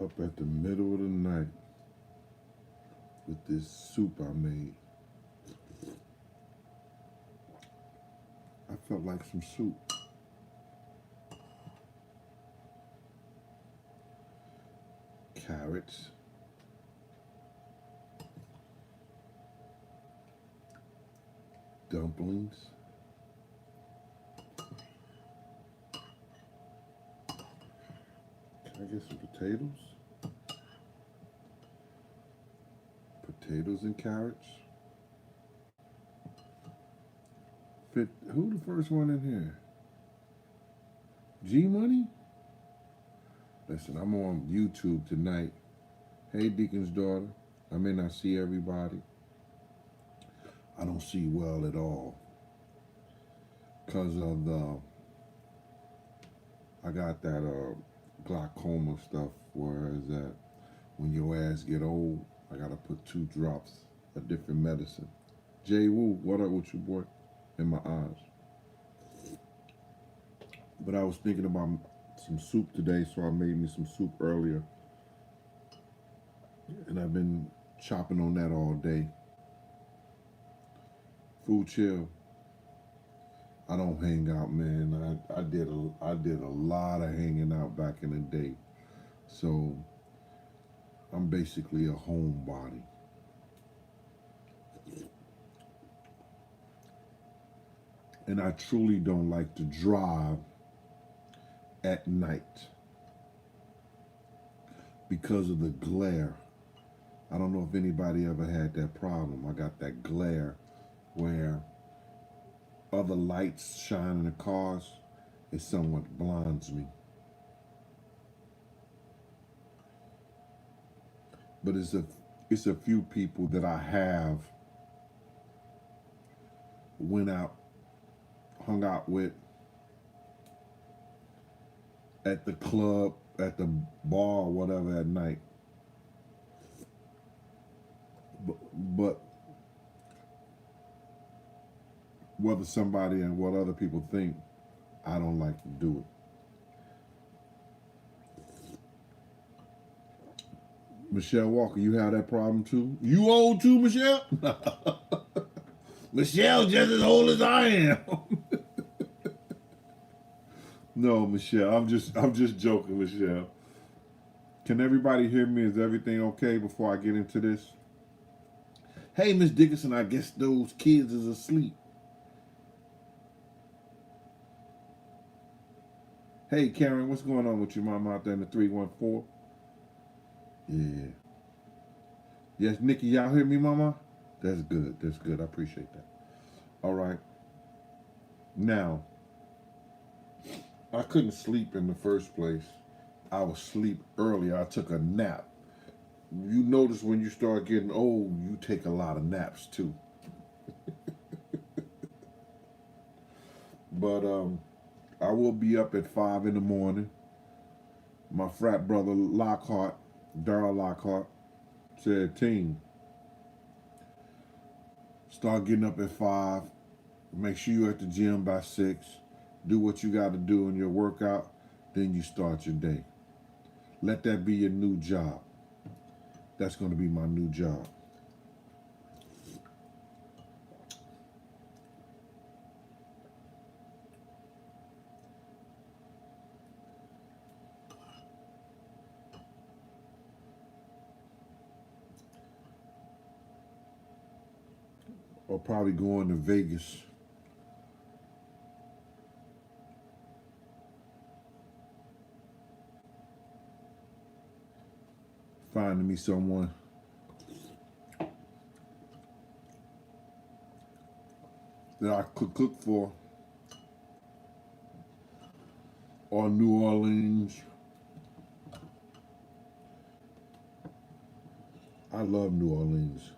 Up at the middle of the night with this soup I made. I felt like some soup. Carrots. Dumplings. Can I get some potatoes? Potatoes and carrots. Who the first one in here? G Money? Listen, I'm on YouTube tonight. Hey, Deacon's daughter. I may not see everybody. I don't see well at all. Because of I got that glaucoma stuff, whereas that when your ass get old, I gotta put 2 drops of different medicine. Jay Woo, what up with you, boy? In my eyes. But I was thinking about some soup today, so I made me some soup earlier. And I've been chopping on that all day. Food chill. I don't hang out, man. I did a lot of hanging out back in the day. So I'm basically a homebody. And I truly don't like to drive at night because of the glare. I don't know if anybody ever had that problem. I got that glare where other lights shine in the cars. It somewhat blinds me. But it's a few people that I have hung out with at the club, at the bar, or whatever at night. But whether somebody and what other people think, I don't like to do it. Michelle Walker, you have that problem too? You old too, Michelle? Michelle's just as old as I am. No, Michelle, I'm just joking, Michelle. Can everybody hear me? Is everything okay before I get into this? Hey, Miss Dickinson, I guess those kids is asleep. Hey, Karen, what's going on with your mom out there in the 314? Yeah. Yes, Nikki, y'all hear me, mama? That's good. That's good. I appreciate that. All right. Now, I couldn't sleep in the first place. I was asleep earlier. I took a nap. You notice when you start getting old, you take a lot of naps too. But I will be up at 5 in the morning. My frat brother Lockhart, Darryl Lockhart, said, "Team, start getting up at 5. Make sure you're at the gym by 6. Do what you got to do in your workout. Then you start your day. Let that be your new job." That's going to be my new job. Or probably going to Vegas. Finding me someone that I could cook for. Or New Orleans. I love New Orleans.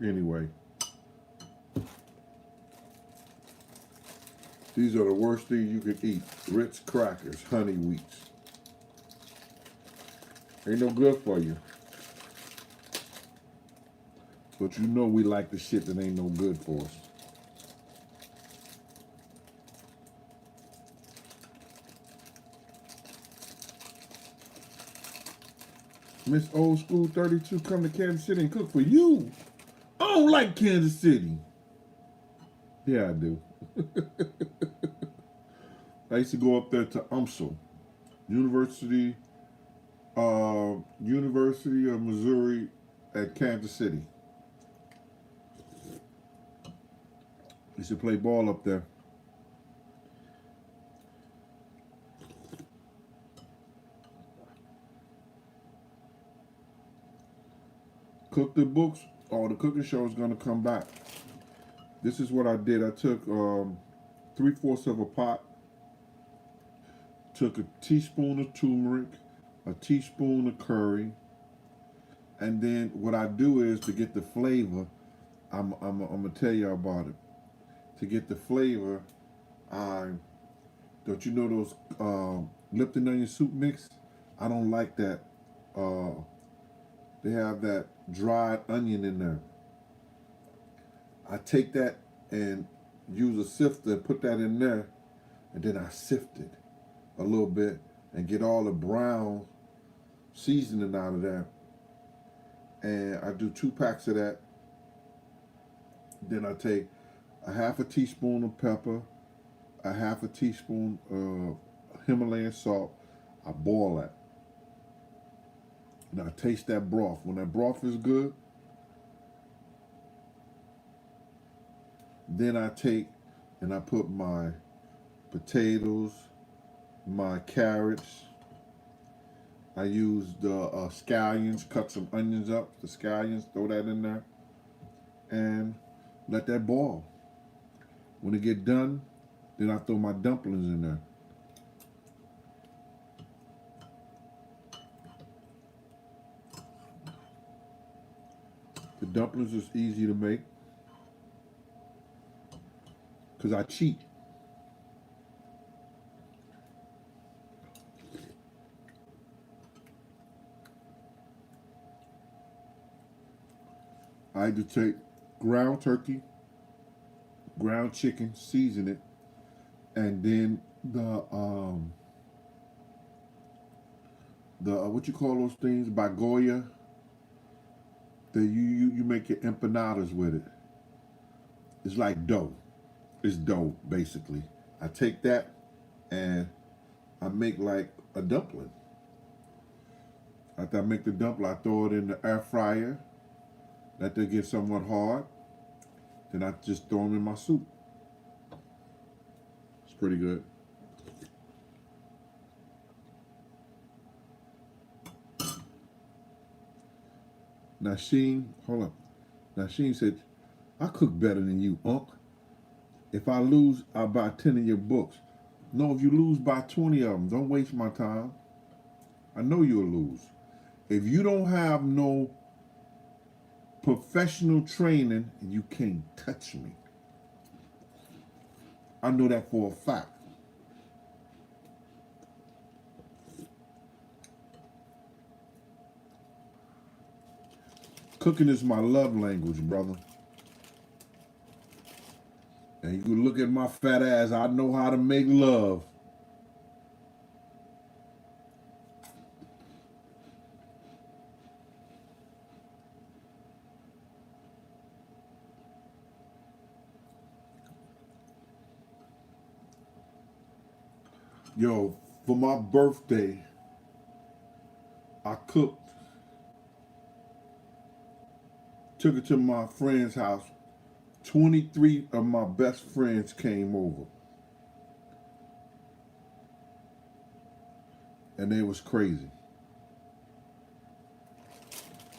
Anyway, these are the worst things you could eat. Ritz crackers, honey wheats. Ain't no good for you. But you know we like the shit that ain't no good for us. Miss Old School 32 come to Kansas City and cook for you. I don't like Kansas City. Yeah, I do. I used to go up there to UMSL, University of Missouri at Kansas City. Used to play ball up there. Cook the books. Oh, the cooking show is gonna come back. This is what I did. I took 3/4 of a pot, took a teaspoon of turmeric, a teaspoon of curry, and then what I do is to get the flavor. I'm gonna tell you about it. To get the flavor, don't you know those Lipton onion soup mix? I don't like that. They have that dried onion in there. I take that and use a sifter and put that in there, and then I sift it a little bit and get all the brown seasoning out of there. And I do 2 packs of that. Then I take a half a teaspoon of pepper, a half a teaspoon of Himalayan salt. I boil that. And I taste that broth. When that broth is good, then I take and I put my potatoes, my carrots. I use the scallions, cut some onions up, the scallions, throw that in there, and let that boil. When it get done, then I throw my dumplings in there. The dumplings is easy to make because I cheat. I either take ground turkey, ground chicken, season it, and then the what you call those things, bagoya. That you make your empanadas with it. It's like dough. It's dough basically. I take that and I make like a dumpling. After I make the dumpling, I throw it in the air fryer. Let that get somewhat hard. Then I just throw them in my soup. It's pretty good. Nasheen, hold up. Nasheen said, I cook better than you, Unc. If I lose, I'll buy 10 of your books. No, if you lose, buy 20 of them. Don't waste my time. I know you'll lose. If you don't have no professional training, you can't touch me. I know that for a fact. Cooking is my love language, brother. And you can look at my fat ass, I know how to make love. Yo, for my birthday, I cooked. Took it to my friend's house. 23 of my best friends came over. And they was crazy.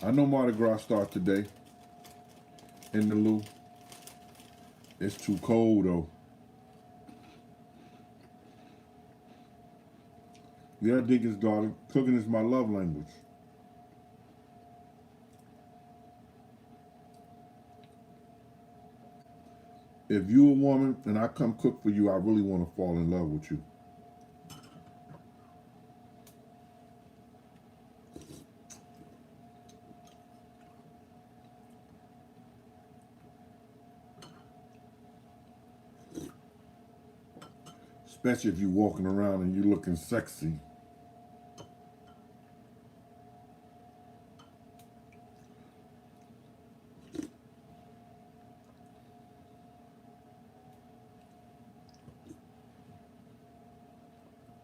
I know Mardi Gras start today in the Lou. It's too cold though. Yeah, I dig his daughter. Cooking is my love language. If you a woman and I come cook for you, I really want to fall in love with you. especially if you're walking around and you're looking sexy.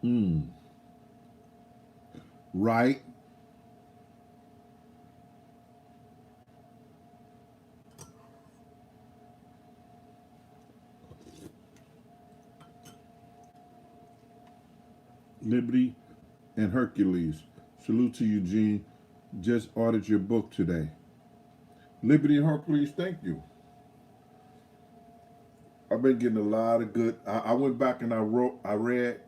Mm. Right? Liberty and Hercules. Salute to Eugene. Just ordered your book today. Liberty and Hercules, thank you. I've been getting a lot of good. I went back and I read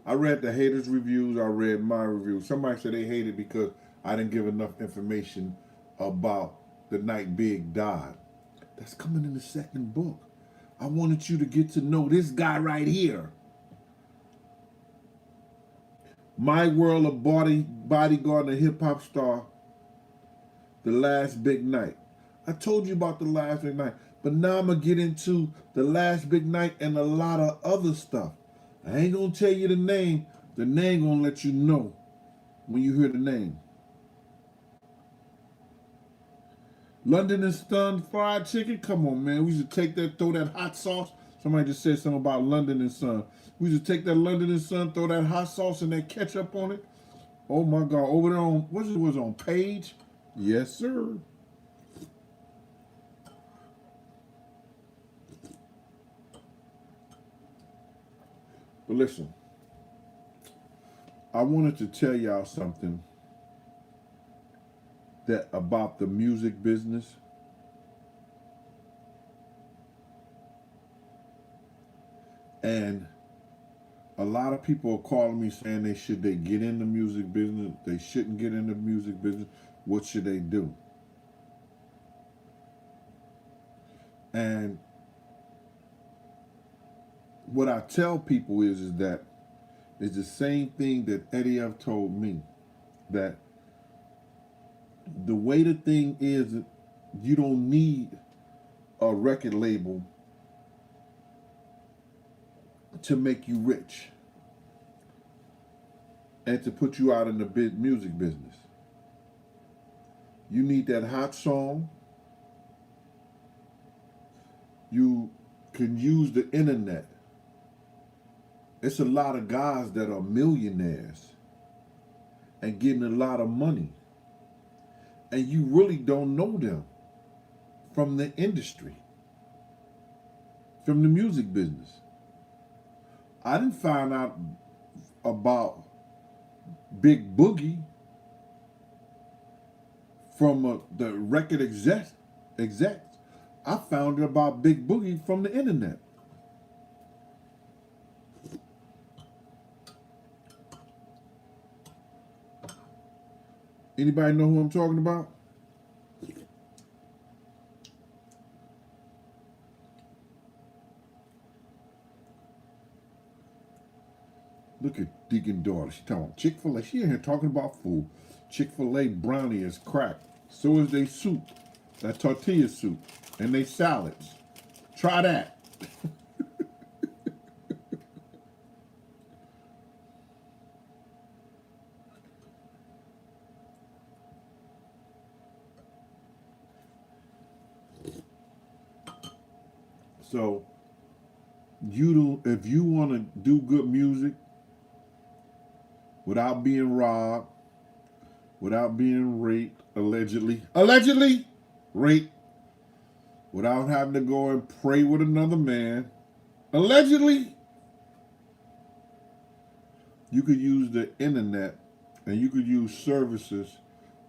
the haters' reviews. I read my reviews. Somebody said they hated because I didn't give enough information about the night Big died. That's coming in the second book. I wanted you to get to know this guy right here. My World of Bodyguard and Hip Hop Star, The Last Big Night. I told you about The Last Big Night, but now I'm going to get into The Last Big Night and a lot of other stuff. I ain't going to tell you the name. The name going to let you know when you hear the name. London and Son fried chicken? Come on, man. We used to take that, throw that hot sauce. Somebody just said something about London and Son. We used to take that London and Son, throw that hot sauce and that ketchup on it. Oh my God. Over there on, what was it on Page? Yes, sir. But listen, I wanted to tell y'all something that about the music business. And a lot of people are calling me saying they get in the music business, they shouldn't get in the music business. What should they do? And what I tell people is that it's the same thing that Eddie F told me, that the way the thing is, you don't need a record label to make you rich and to put you out in the music business. You need that hot song. You can use the internet. It's a lot of guys that are millionaires and getting a lot of money, and you really don't know them from the industry, from the music business. I didn't find out about Big Boogie from the record execs. I found out about Big Boogie from the internet. Anybody know who I'm talking about? Look at Deacon Daughter. She talking about Chick-fil-A. She in here talking about food. Chick-fil-A brownie is crack. So is they soup. That tortilla soup. And they salads. Try that. So, if you want to do good music without being robbed, without being raped, allegedly raped, without having to go and pray with another man, allegedly, you could use the internet and you could use services,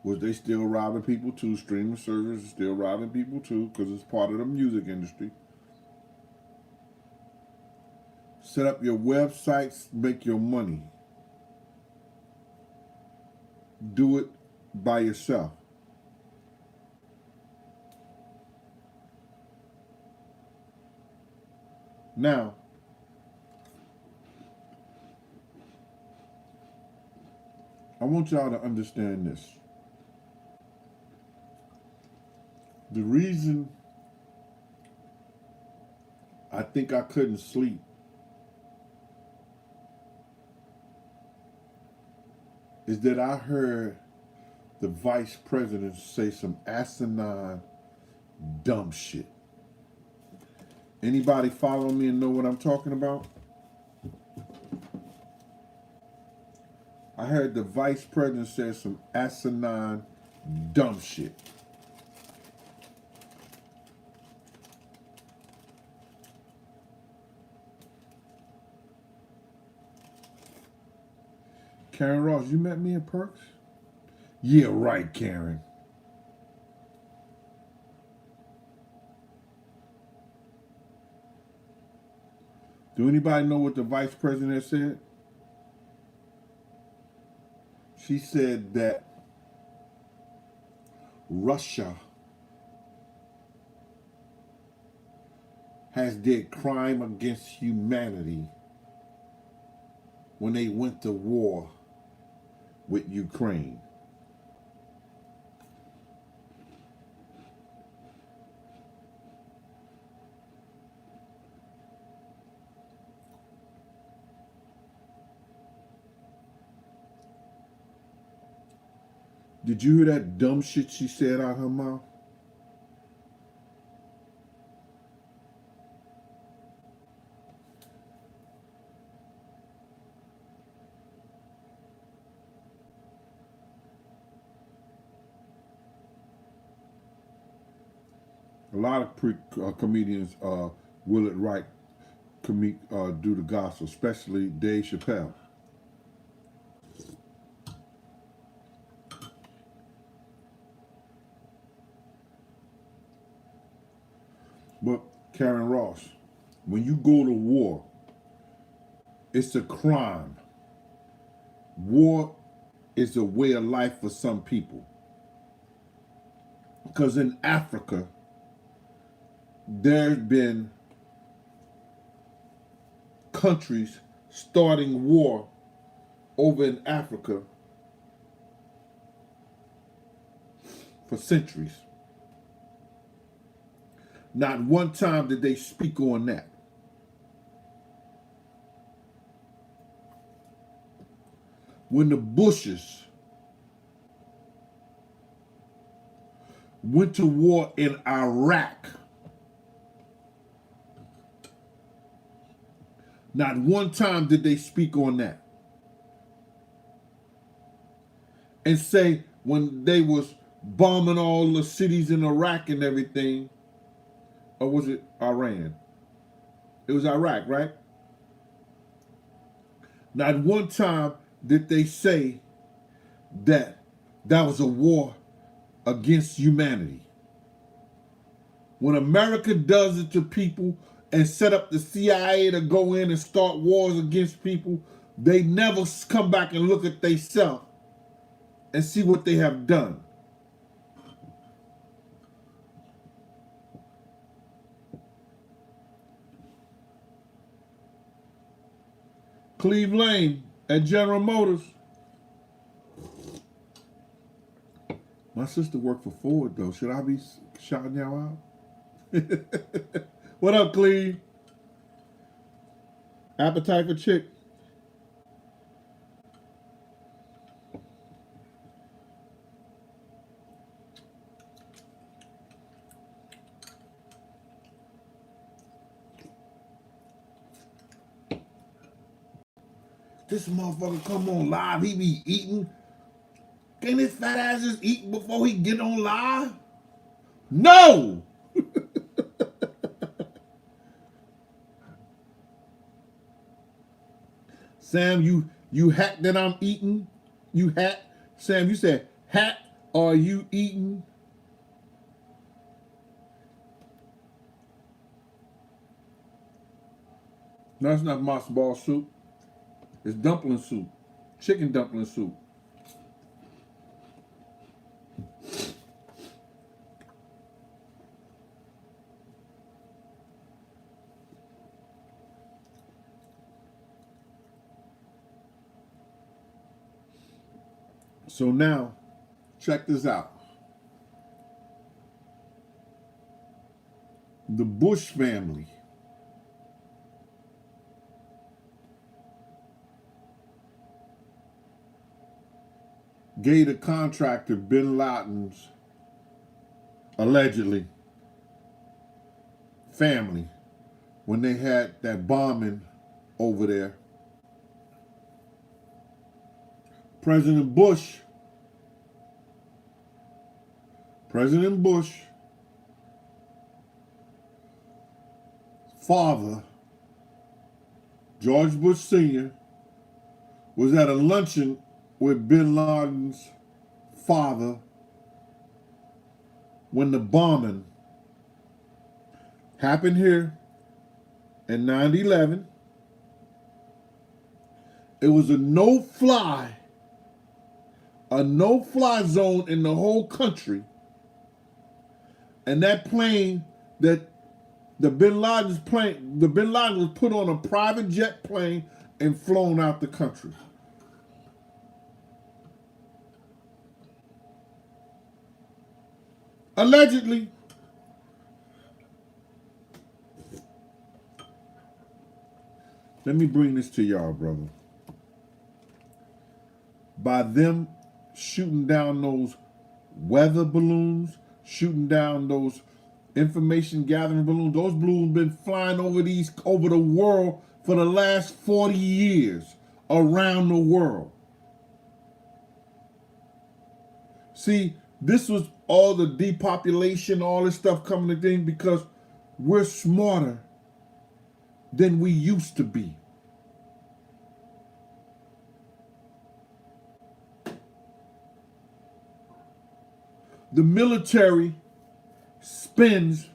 which they still robbing people too. Streaming services still robbing people too, because it's part of the music industry. Set up your websites, make your money. Do it by yourself. Now, I want y'all to understand this. The reason I think I couldn't sleep is that I heard the vice president say some asinine, dumb shit. Anybody follow me and know what I'm talking about? I heard the vice president say some asinine, dumb shit. Karen Ross, you met me in Perks? Yeah, right, Karen. Do anybody know what the vice president said? She said that Russia has did crime against humanity when they went to war with Ukraine. Did you hear that dumb shit she said out her mouth? A lot of comedians will it right do the gospel, especially Dave Chappelle. But Karen Ross, when you go to war, it's a crime. War is a way of life for some people. Because in Africa, there's been countries starting war over in Africa for centuries. Not one time did they speak on that. When the Bushes went to war in Iraq, not one time did they speak on that. And say when they was bombing all the cities in Iraq and everything, or was it Iran? It was Iraq, right? Not one time did they say that that was a war against humanity. When America does it to people and set up the CIA to go in and start wars against people, they never come back and look at themselves and see what they have done. Cleve Lane at General Motors. My sister worked for Ford, though. Should I be shouting y'all out? What up, Cleve? Appetite for chick? This motherfucker come on live, he be eating. Can his fat ass just eat before he get on live? No! Sam, you hat that I'm eating? You hat? Sam, you said hat, are you eating? No, it's not matzo ball soup. It's dumpling soup. Chicken dumpling soup. So now, check this out. The Bush family gave the contractor bin Laden's, allegedly, family when they had that bombing over there. President Bush's father, George Bush Sr., was at a luncheon with bin Laden's father when the bombing happened here in 9/11. It was a no-fly zone in the whole country. And that plane that the bin Laden was put on a private jet plane and flown out the country. Allegedly. Let me bring this to y'all, brother. By them shooting down those weather balloons, shooting down those information gathering balloons, those balloons been flying over the world for the last 40 years around the world. See, this was all the depopulation, all this stuff coming to thing because we're smarter than we used to be. The military spends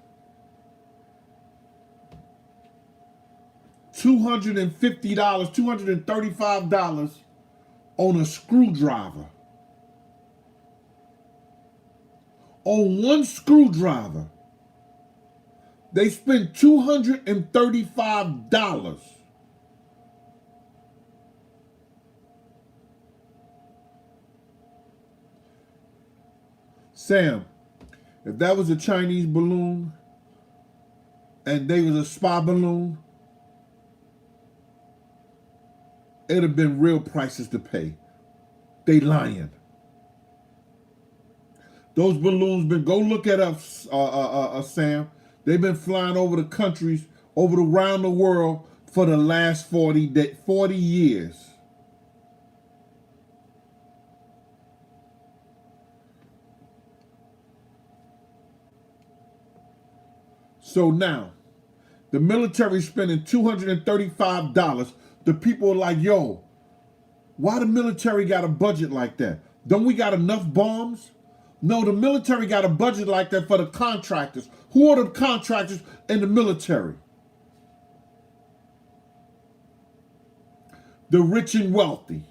$250, $235 on a screwdriver. On one screwdriver, they spend $235. Sam, if that was a Chinese balloon and they was a spy balloon, it'd have been real prices to pay. They lying. Those balloons go look at us, Sam. They've been flying over the countries, around the world for the last 40 years. So now, the military spending $235. The people are like, yo, why the military got a budget like that? Don't we got enough bombs? No, the military got a budget like that for the contractors. Who are the contractors in the military? The rich and wealthy.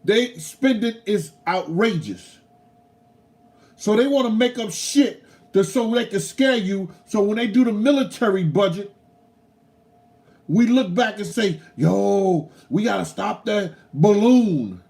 They spending is outrageous. So they want to make up shit so they can scare you. So when they do the military budget, we look back and say, yo, we got to stop that balloon.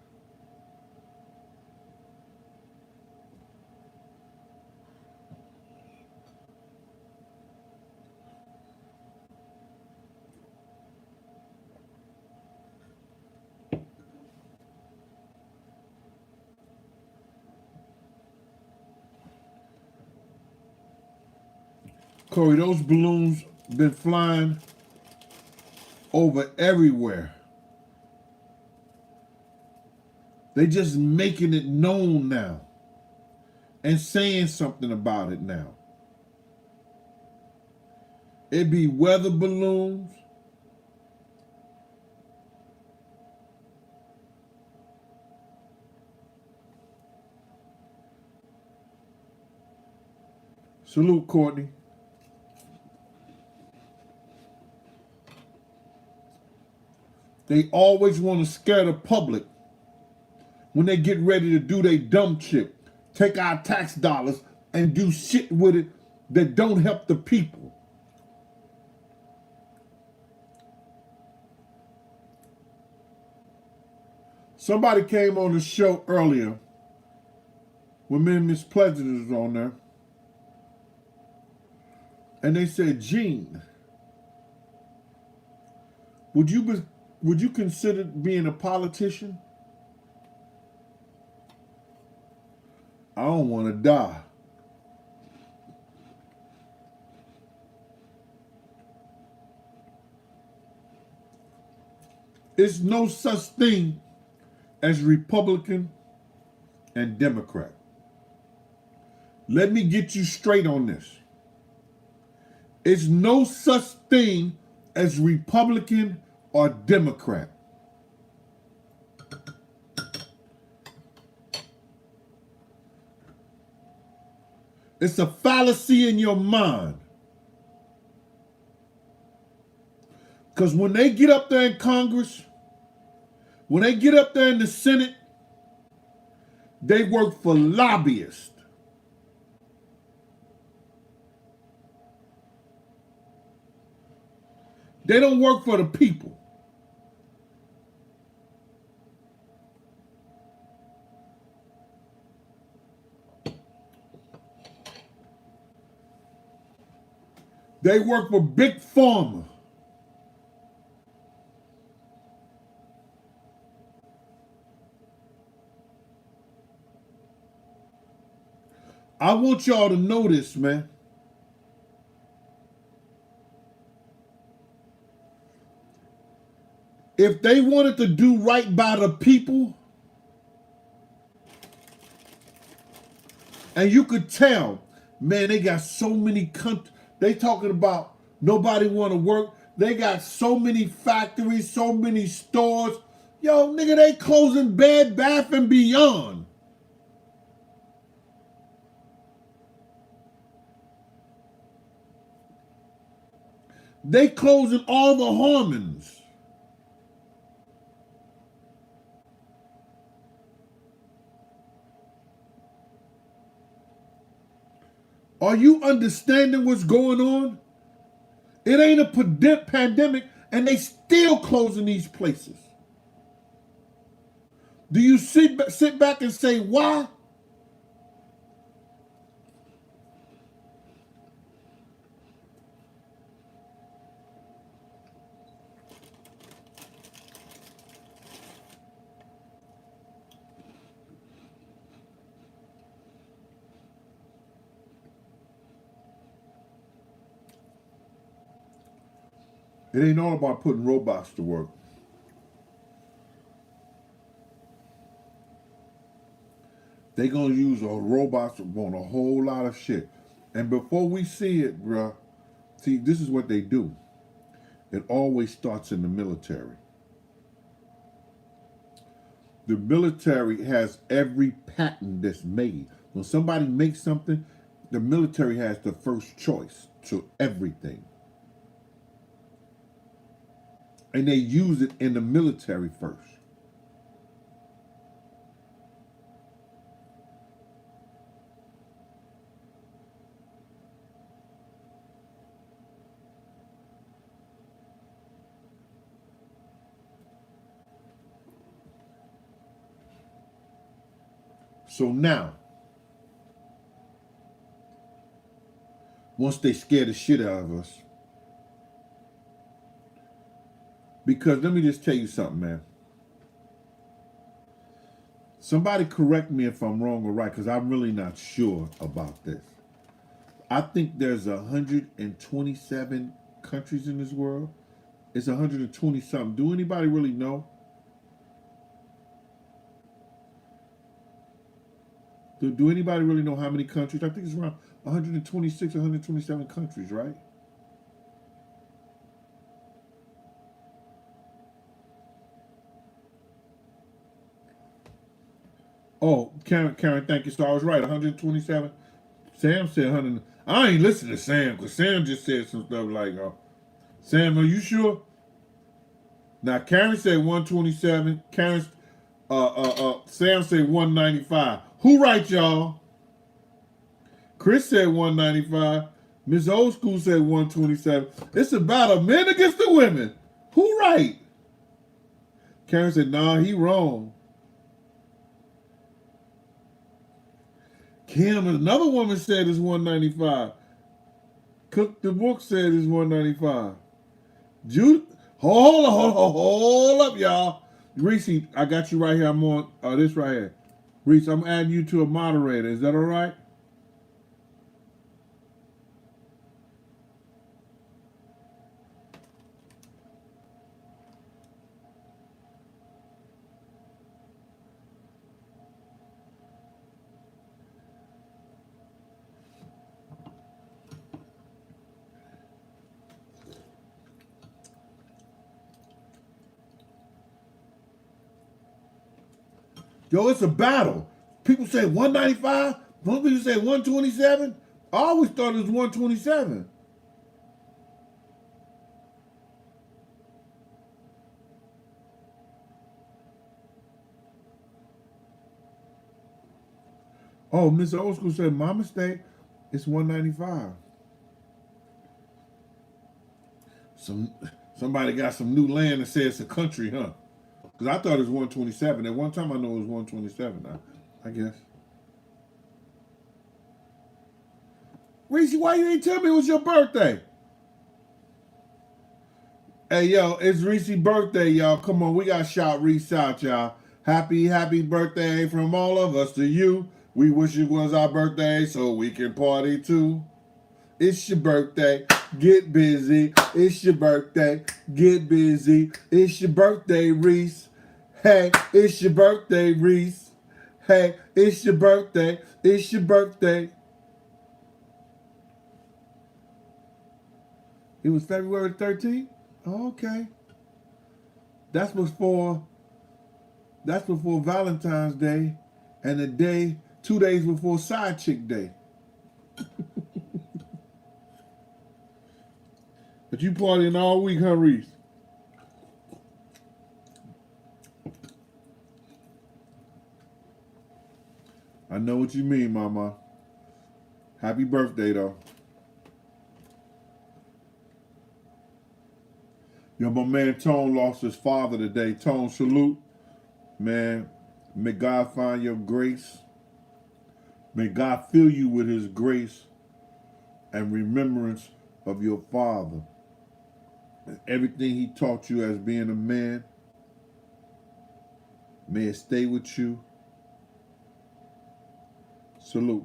Corey, those balloons been flying over everywhere. They just making it known now and saying something about it now. It be weather balloons. Salute, Courtney. They always want to scare the public when they get ready to do their dumb shit. Take our tax dollars and do shit with it that don't help the people. Somebody came on the show earlier when me and Miss Pleasant was on there. And they said, Gene, would you consider being a politician? I don't want to die. It's no such thing as Republican and Democrat. Let me get you straight on this. It's no such thing as Republican or Democrat. It's a fallacy in your mind. Because when they get up there in Congress, when they get up there in the Senate, they work for lobbyists. They don't work for the people. They work for Big Pharma. I want y'all to know this, man. If they wanted to do right by the people, and you could tell, man, they got so many countries. They talking about nobody want to work. They got so many factories, so many stores. Yo, nigga, they closing Bed Bath and Beyond. They closing all the Harmons. Are you understanding what's going on? It ain't a pandemic, and they still closing these places. Do you sit back and say, why? It ain't all about putting robots to work. They gonna use robots on a whole lot of shit. And before we see it, bruh, see, this is what they do. It always starts in the military. The military has every patent that's made. When somebody makes something, the military has the first choice to everything. And they use it in the military first. So now, once they scare the shit out of us, because let me just tell you something, man. Somebody correct me if I'm wrong or right, because I'm really not sure about this. I think there's 127 countries in this world. It's 120 something. Do anybody really know? Do anybody really know how many countries? I think it's around 126, 127 countries, right? Oh, Karen, thank you. So I was right, 127. Sam said 100. I ain't listening to Sam because Sam just said some stuff like, Sam, are you sure? Now Karen said 127. Sam said 195. Who right, y'all? Chris said 195. Miss Old School said 127. It's about a men against the women. Who right? Karen said, nah, he wrong. Kim, another woman said it's 195. Cook the book said it's 195. Hold up, y'all. Reese, I got you right here. I'm on this right here. Reese, I'm adding you to a moderator. Is that all right? Yo, it's a battle. People say 195. Most people say 127. I always thought it was 127. Oh, Mr. Old School said, my mistake. It's 195. Somebody got some new land that says it's a country, huh? Because I thought it was 127. At one time I know it was 127 now, I guess. Reese, why you ain't tell me it was your birthday? Hey, yo, it's Reese's birthday, y'all. Come on, we got to shout Reese out, y'all. Happy birthday from all of us to you. We wish it was our birthday so we can party too. It's your birthday. Get busy. It's your birthday. Get busy. It's your birthday, Reese. Hey, it's your birthday, Reese. Hey, it's your birthday. It's your birthday. It was February 13th? Oh, okay. That's before Valentine's Day and the day 2 days before Side Chick Day. But you partying all week, huh, Reese? I know what you mean, Mama. Happy birthday, though. Yo, my man Tone lost his father today. Tone, salute. Man, may God find your grace. May God fill you with his grace and remembrance of your father. And everything he taught you as being a man, may it stay with you. Salute.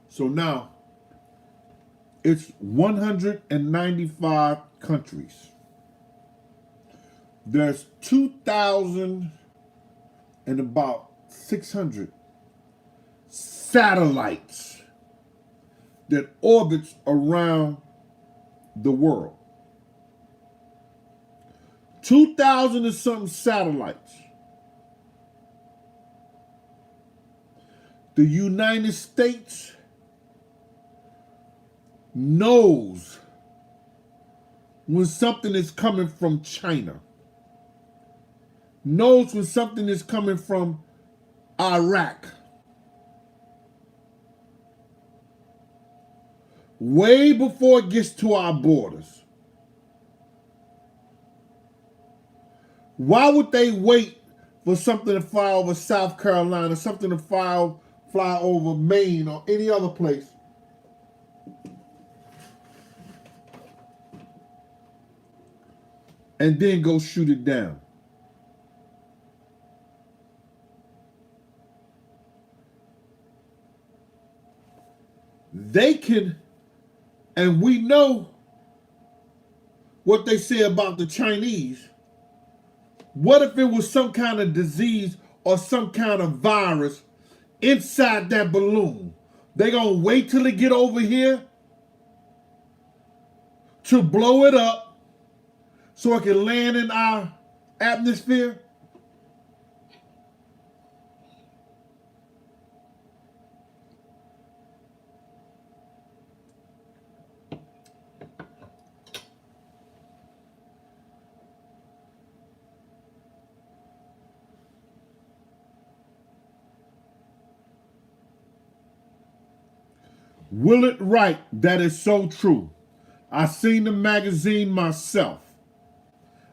So now, it's 195 countries. There's 2,000 and about 600 satellites that orbits around the world. 2,000 and something satellites. The United States knows when something is coming from China, knows when something is coming from Iraq, way before it gets to our borders. Why would they wait for something to fly over South Carolina, something to fly over Maine or any other place? And then go shoot it down. They can, and we know what they say about the Chinese. What if it was some kind of disease or some kind of virus inside that balloon? They gonna wait till it get over here to blow it up so it can land in our atmosphere? Will it right? That is so true. I seen the magazine myself.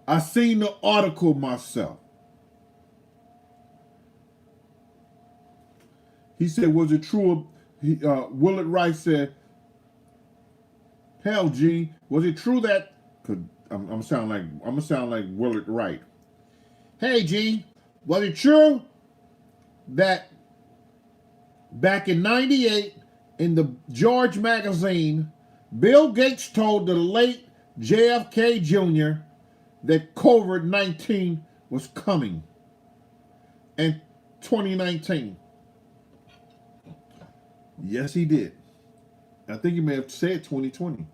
I seen the article myself. He said, was it true Willard Rice said, "Hell, G, was it true that?" Cause I'm gonna sound like Willard Wright. Hey, G, was it true that back in '98 in the George magazine, Bill Gates told the late JFK Jr. that COVID-19 was coming in 2019? Yes, he did. I think he may have said 2020.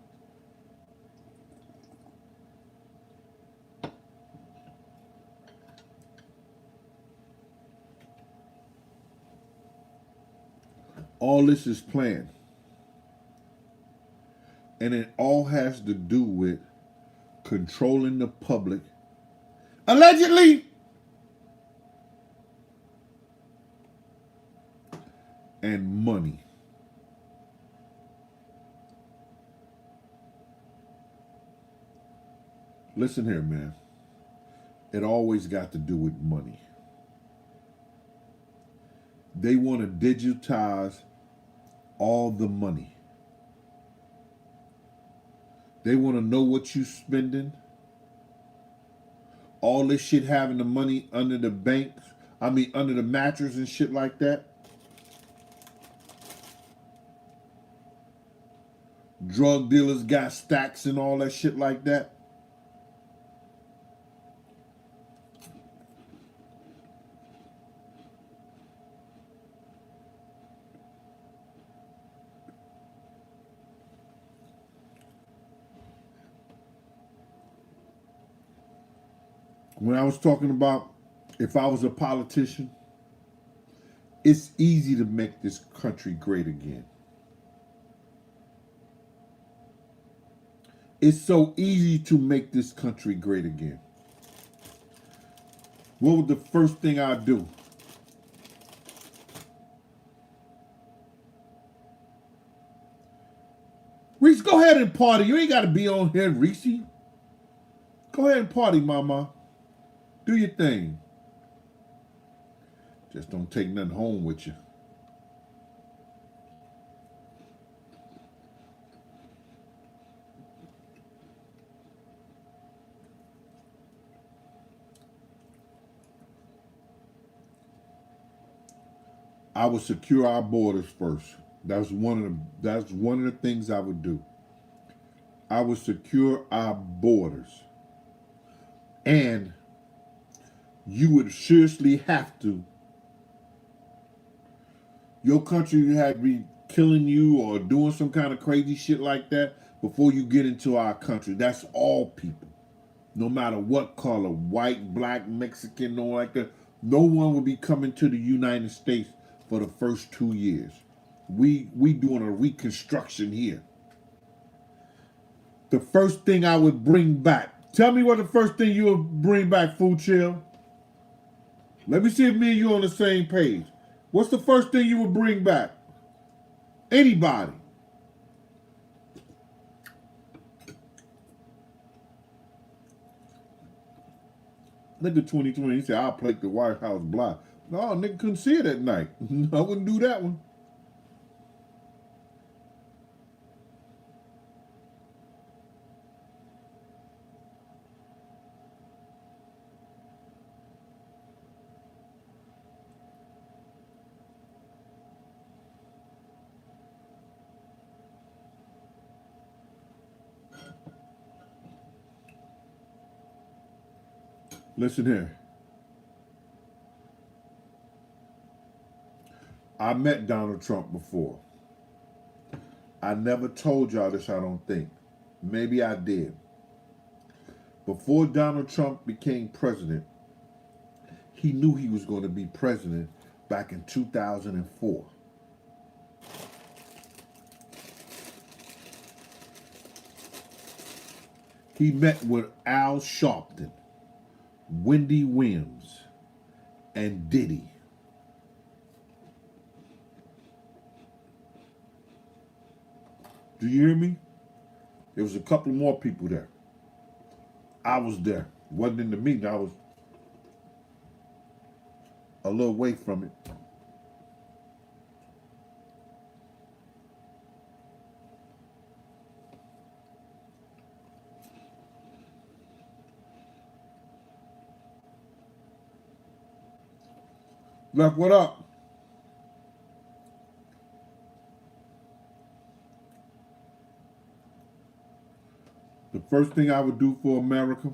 All this is planned. And it all has to do with controlling the public, allegedly, and money. Listen here, man. It always got to do with money. They want to digitize all the money. They want to know what you spending. All this shit having the money under the banks, under the mattress and shit like that. Drug dealers got stacks and all that shit like that. When I was talking about if I was a politician, it's easy to make this country great again. It's so easy to make this country great again. What would the first thing I'd do? Reese, go ahead and party. You ain't got to be on here, Reese. Go ahead and party, mama. Do your thing. Just don't take nothing home with you. I would secure our borders first. That's one of the things I would do. I would secure our borders. And you would seriously have to. Your country had to be killing you or doing some kind of crazy shit like that before you get into our country. That's all people. No matter what color, white, black, Mexican, no like that. No one will be coming to the United States for the first 2 years. We doing a reconstruction here. The first thing I would bring back. Tell me what the first thing you would bring back, Food Chill. Let me see if me and you on the same page. What's the first thing you would bring back? Anybody. Nigga 2020, he said, I'll plate the White House blind. No, nigga couldn't see it at night. I wouldn't do that one. Listen here. I met Donald Trump before. I never told y'all this, I don't think. Maybe I did. Before Donald Trump became president, he knew he was going to be president back in 2004. He met with Al Sharpton, Wendy Williams, and Diddy. Do you hear me? There was a couple more people there. I was there. Wasn't in the meeting. I was a little away from it. Left, what up? The first thing I would do for America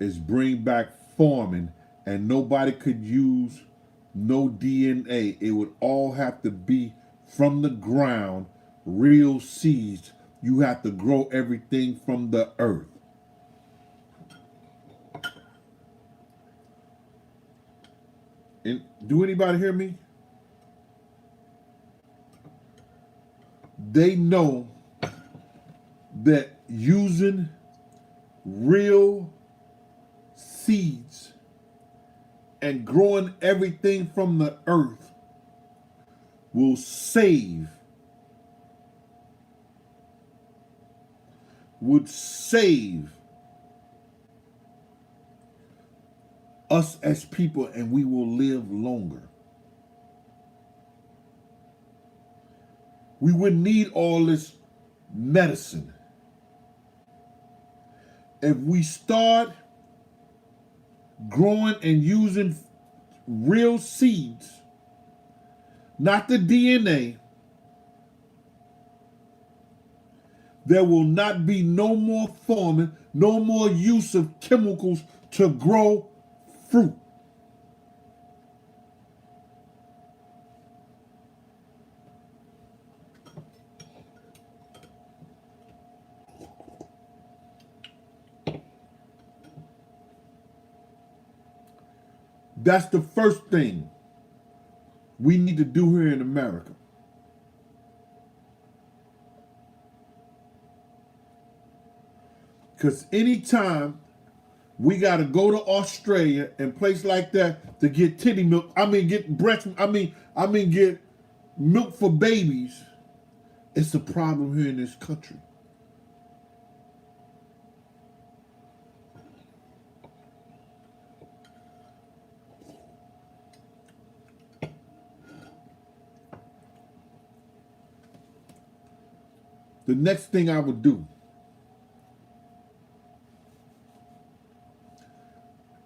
is bring back farming, and nobody could use no DNA. It would all have to be from the ground, real seeds. You have to grow everything from the earth. And do anybody hear me? They know that using real seeds and growing everything from the earth will would save us as people, and we will live longer. We wouldn't need all this medicine. If we start growing and using real seeds, not the DNA, there will not be no more farming, no more use of chemicals to grow fruit. That's the first thing we need to do here in America. Because anytime we got to go to Australia and place like that to get titty milk, get breast, get milk for babies, it's a problem here in this country. The next thing I would do,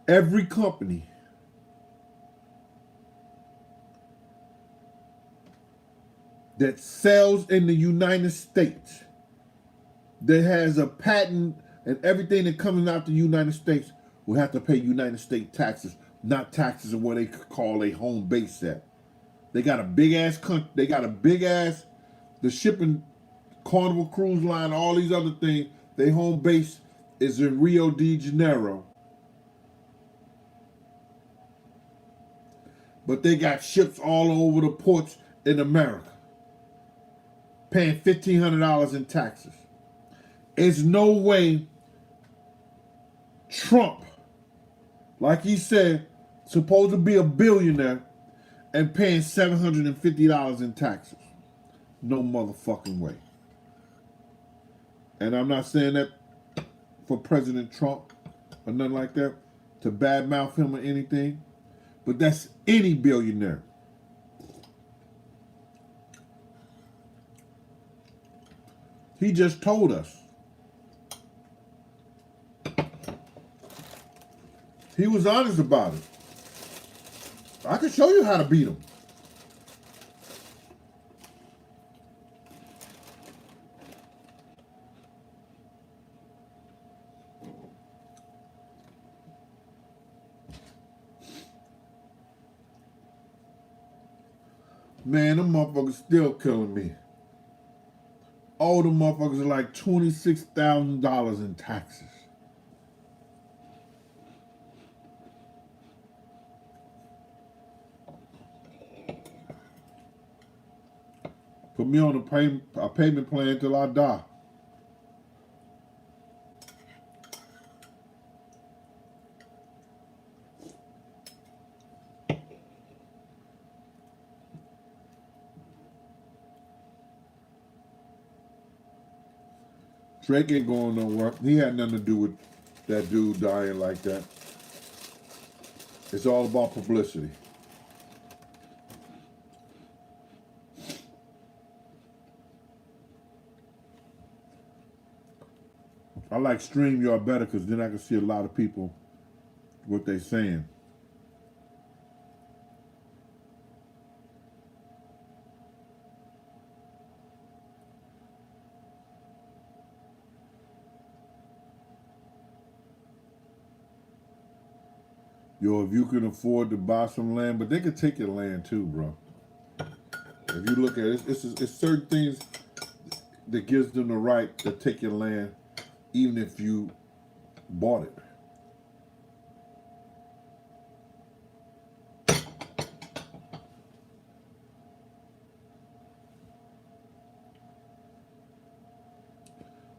every company that sells in the United States, that has a patent and everything that comes out the United States, will have to pay United States taxes, not taxes of what they call a home base at. They got a big ass country. They got a big ass, the shipping, Carnival Cruise Line, all these other things. Their home base is in Rio de Janeiro. But they got ships all over the ports in America, paying $1,500 in taxes. There's no way Trump, like he said, supposed to be a billionaire and paying $750 in taxes. No motherfucking way. And I'm not saying that for President Trump or nothing like that, to badmouth him or anything, but that's any billionaire. He just told us. He was honest about it. I can show you how to beat him. Man, them motherfuckers still killing me. All the motherfuckers are like $26,000 in taxes. Put me on a payment plan till I die. Drake ain't going nowhere. He had nothing to do with that dude dying like that. It's all about publicity. I like StreamYard better because then I can see a lot of people, what they saying. Yo, if you can afford to buy some land, but they could take your land too, bro. If you look at it, it's certain things that gives them the right to take your land, even if you bought it.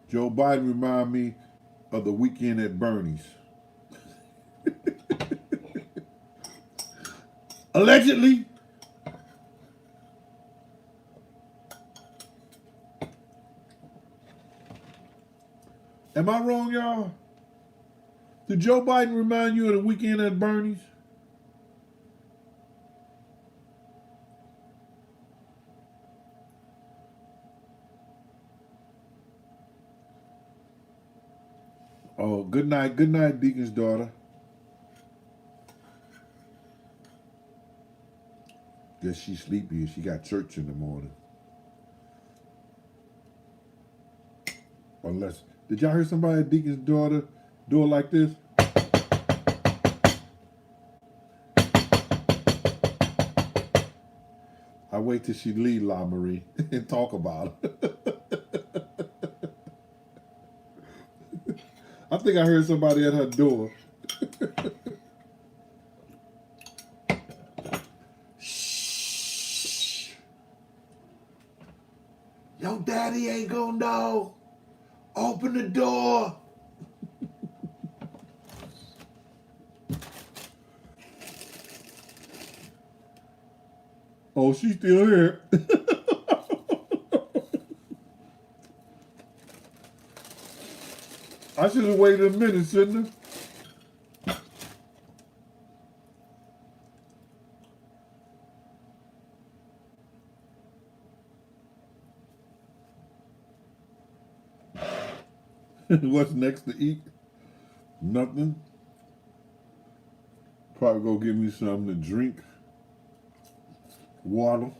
Joe Biden remind me of the weekend at Bernie's. Allegedly. Am I wrong, y'all? Did Joe Biden remind you of the weekend at Bernie's? Oh, good night, Deacon's daughter. Guess she's sleepy and she got church in the morning. Unless, did y'all hear somebody at Deacon's daughter do it like this? I wait till she leave, La Marie, and talk about it. I think I heard somebody at her door. Shh. Yo, daddy ain't gonna know. Open the door. Oh, she's still here. I should have waited a minute, shouldn't I? What's next to eat? Nothing. Probably go get me something to drink. Water.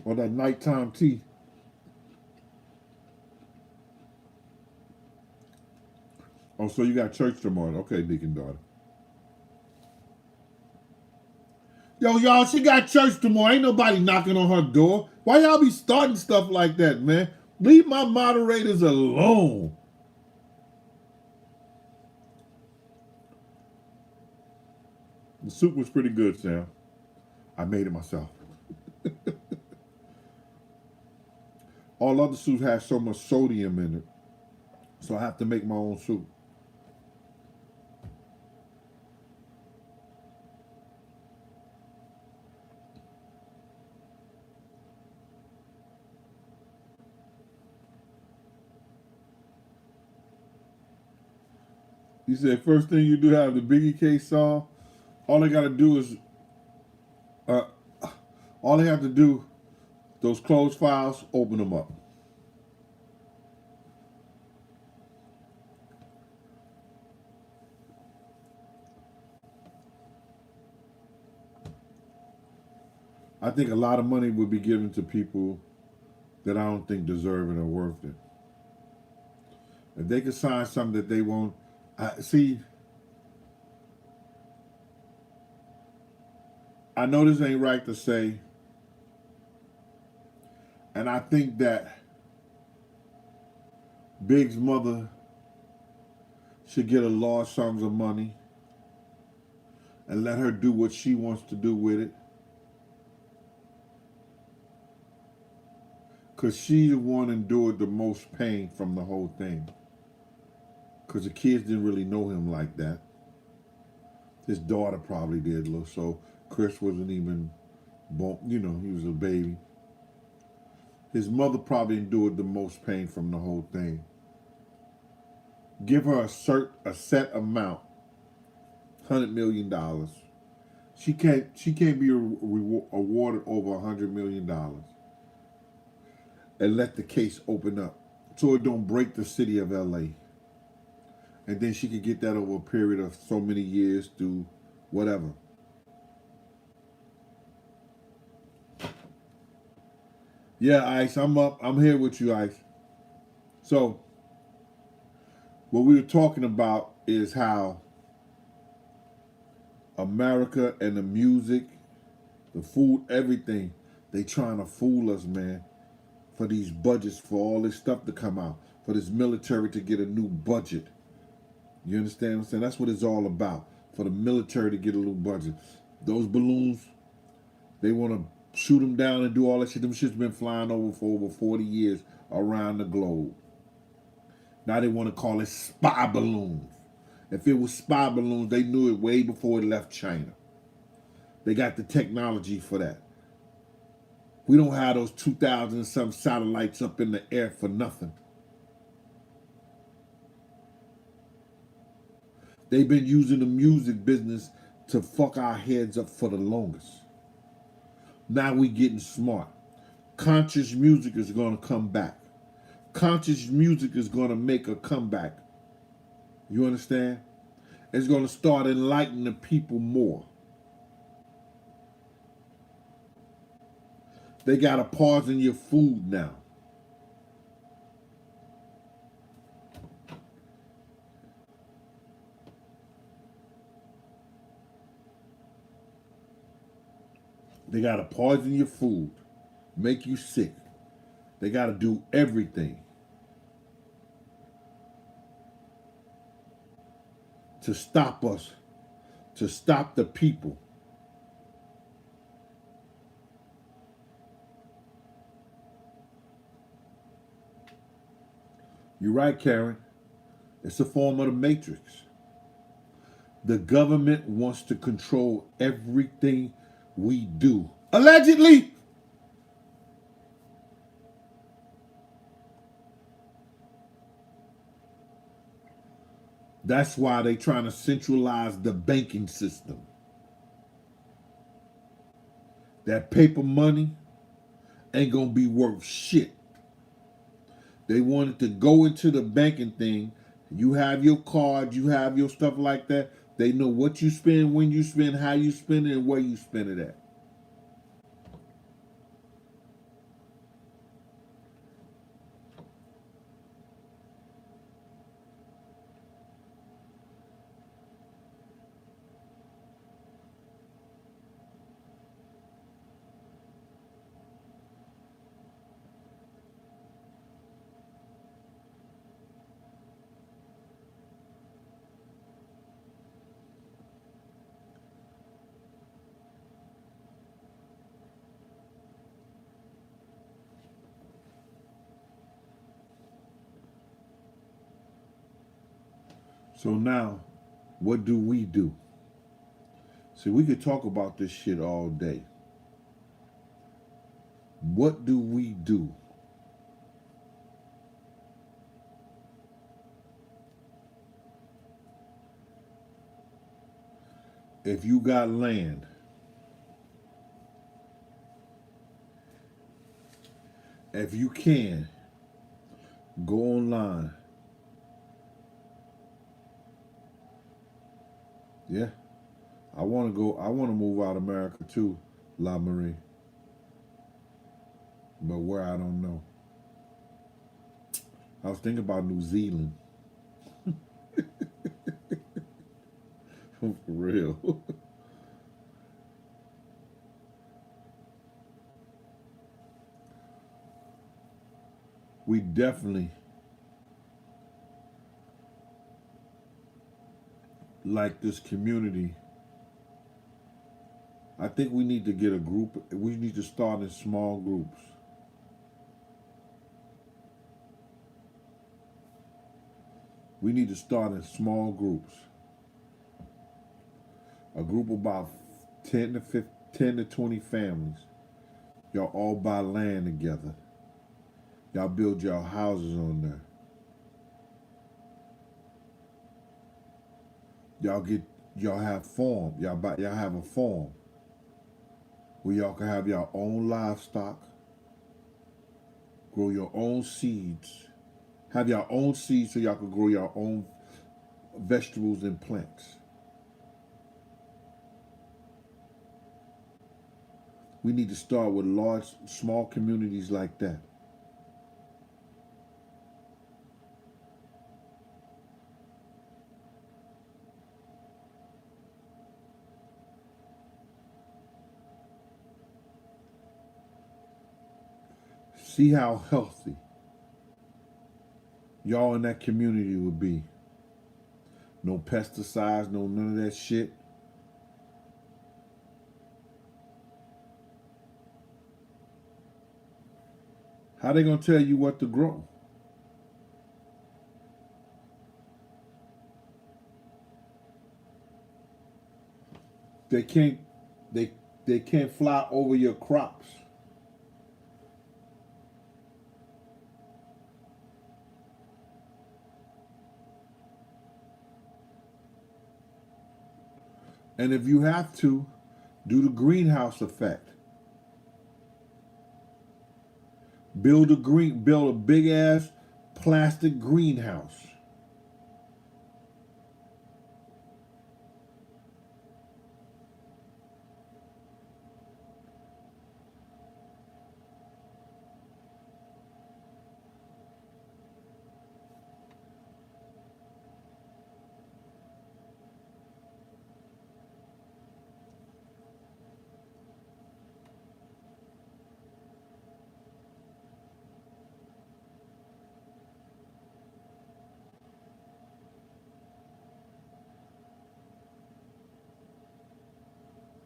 Or that nighttime tea. Oh, so you got church tomorrow. Okay, Deacon daughter. Yo, y'all, she got church tomorrow. Ain't nobody knocking on her door. Why y'all be starting stuff like that, man? Leave my moderators alone. The soup was pretty good, Sam. I made it myself. All other soups have so much sodium in it, so I have to make my own soup. You said first thing you do have the Biggie case solved. All they got to do is, uh, all they have to do, those closed files, open them up. I think a lot of money would be given to people that I don't think deserve it or worth it. If they could sign something that they won't, see, I know this ain't right to say, and I think that Big's mother should get a large sums of money and let her do what she wants to do with it. Because she the one endured the most pain from the whole thing. Because the kids didn't really know him like that. His daughter probably did, so Chris wasn't even born, he was a baby. His mother probably endured the most pain from the whole thing. Give her a set amount, $100 million. She can't be awarded over $100 million. And let the case open up so it don't break the city of LA. And then she could get that over a period of so many years through whatever. Yeah, Ice, I'm up. I'm here with you, Ice. So, what we were talking about is how America and the music, the food, everything. They trying to fool us, man, for these budgets, for all this stuff to come out, for this military to get a new budget. You understand what I'm saying? That's what it's all about, for the military to get a new budget. Those balloons, they want to shoot them down and do all that shit. Them shit's been flying over for over 40 years around the globe. Now they want to call it spy balloons. If it was spy balloons, they knew it way before it left China. They got the technology for that. We don't have those 2,000 and some satellites up in the air for nothing. They've been using the music business to fuck our heads up for the longest. Now we getting smart. Conscious music is going to come back. Conscious music is going to make a comeback. You understand? It's going to start enlightening the people more. They got to poison your food now. They got to poison your food, make you sick. They got to do everything to stop us, to stop the people. You're right, Karen. It's a form of the matrix. The government wants to control everything we do. Allegedly. That's why they're trying to centralize the banking system. That paper money ain't gonna be worth shit. They wanted to go into the banking thing. You have your card, you have your stuff like that. They know what you spend, when you spend, how you spend it, and where you spend it at. So now, what do we do? See, we could talk about this shit all day. What do we do? If you got land, if you can, go online. Yeah. I want to move out of America too, La Marie. But where, I don't know. I was thinking about New Zealand. For real. We definitely, like this community, I think we need to get a group. We need to start in small groups. We need to start in small groups. A group of about 10 to 15, 10 to 20 families. Y'all all buy land together. Y'all build your houses on there. Y'all have farm. Y'all have a farm where y'all can have your own livestock, grow your own seeds, have your own seeds so y'all can grow your own vegetables and plants. We need to start with small communities like that. See how healthy y'all in that community would be. No pesticides, no none of that shit. How they gonna tell you what to grow? They can't they they can't fly over your crops. And if you have to, do the greenhouse effect. Build a big ass plastic greenhouse.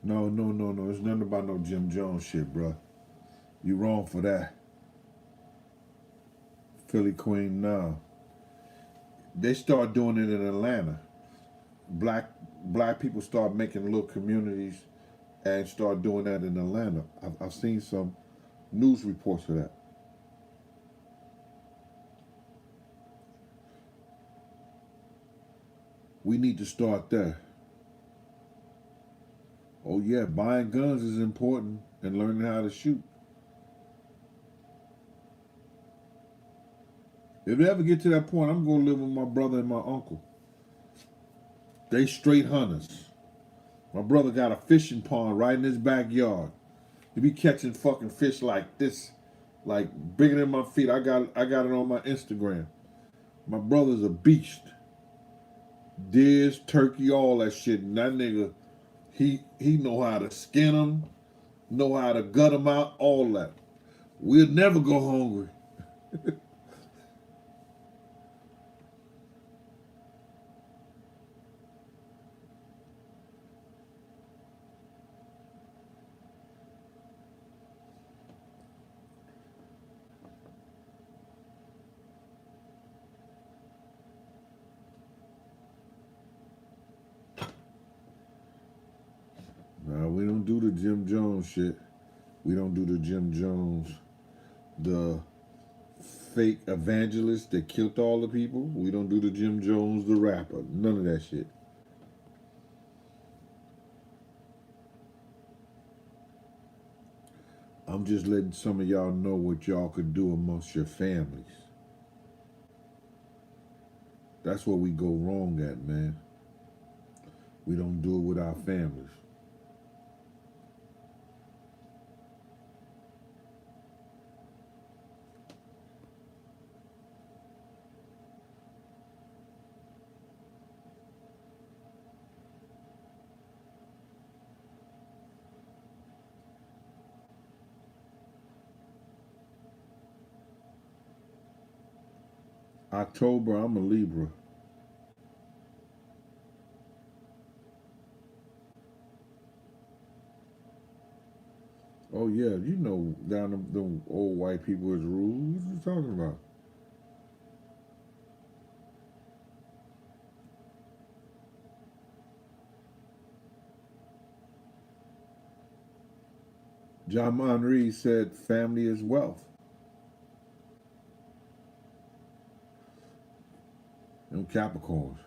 No, no, no, no. It's nothing about no Jim Jones shit, bro. You wrong for that. Philly Queen, no. They start doing it in Atlanta. Black people start making little communities and start doing that in Atlanta. I've seen some news reports of that. We need to start there. Oh yeah, buying guns is important and learning how to shoot. If it ever get to that point, I'm gonna live with my brother and my uncle. They straight hunters. My brother got a fishing pond right in his backyard. He be catching fucking fish like this, like bigger than my feet. I got it on my Instagram. My brother's a beast. Deers, turkey, all that shit. And that nigga, he know how to skin them, know how to gut them out, all that. We'll never go hungry. Nah, we don't do the Jim Jones shit. We don't do the Jim Jones, the fake evangelist that killed all the people. We don't do the Jim Jones, the rapper. None of that shit. I'm just letting some of y'all know what y'all could do amongst your families. That's where we go wrong at, man. We don't do it with our families. October, I'm a Libra. Oh yeah, you know down them old white people is rude. What you talking about? John Monreed said family is wealth. Them Capricorns.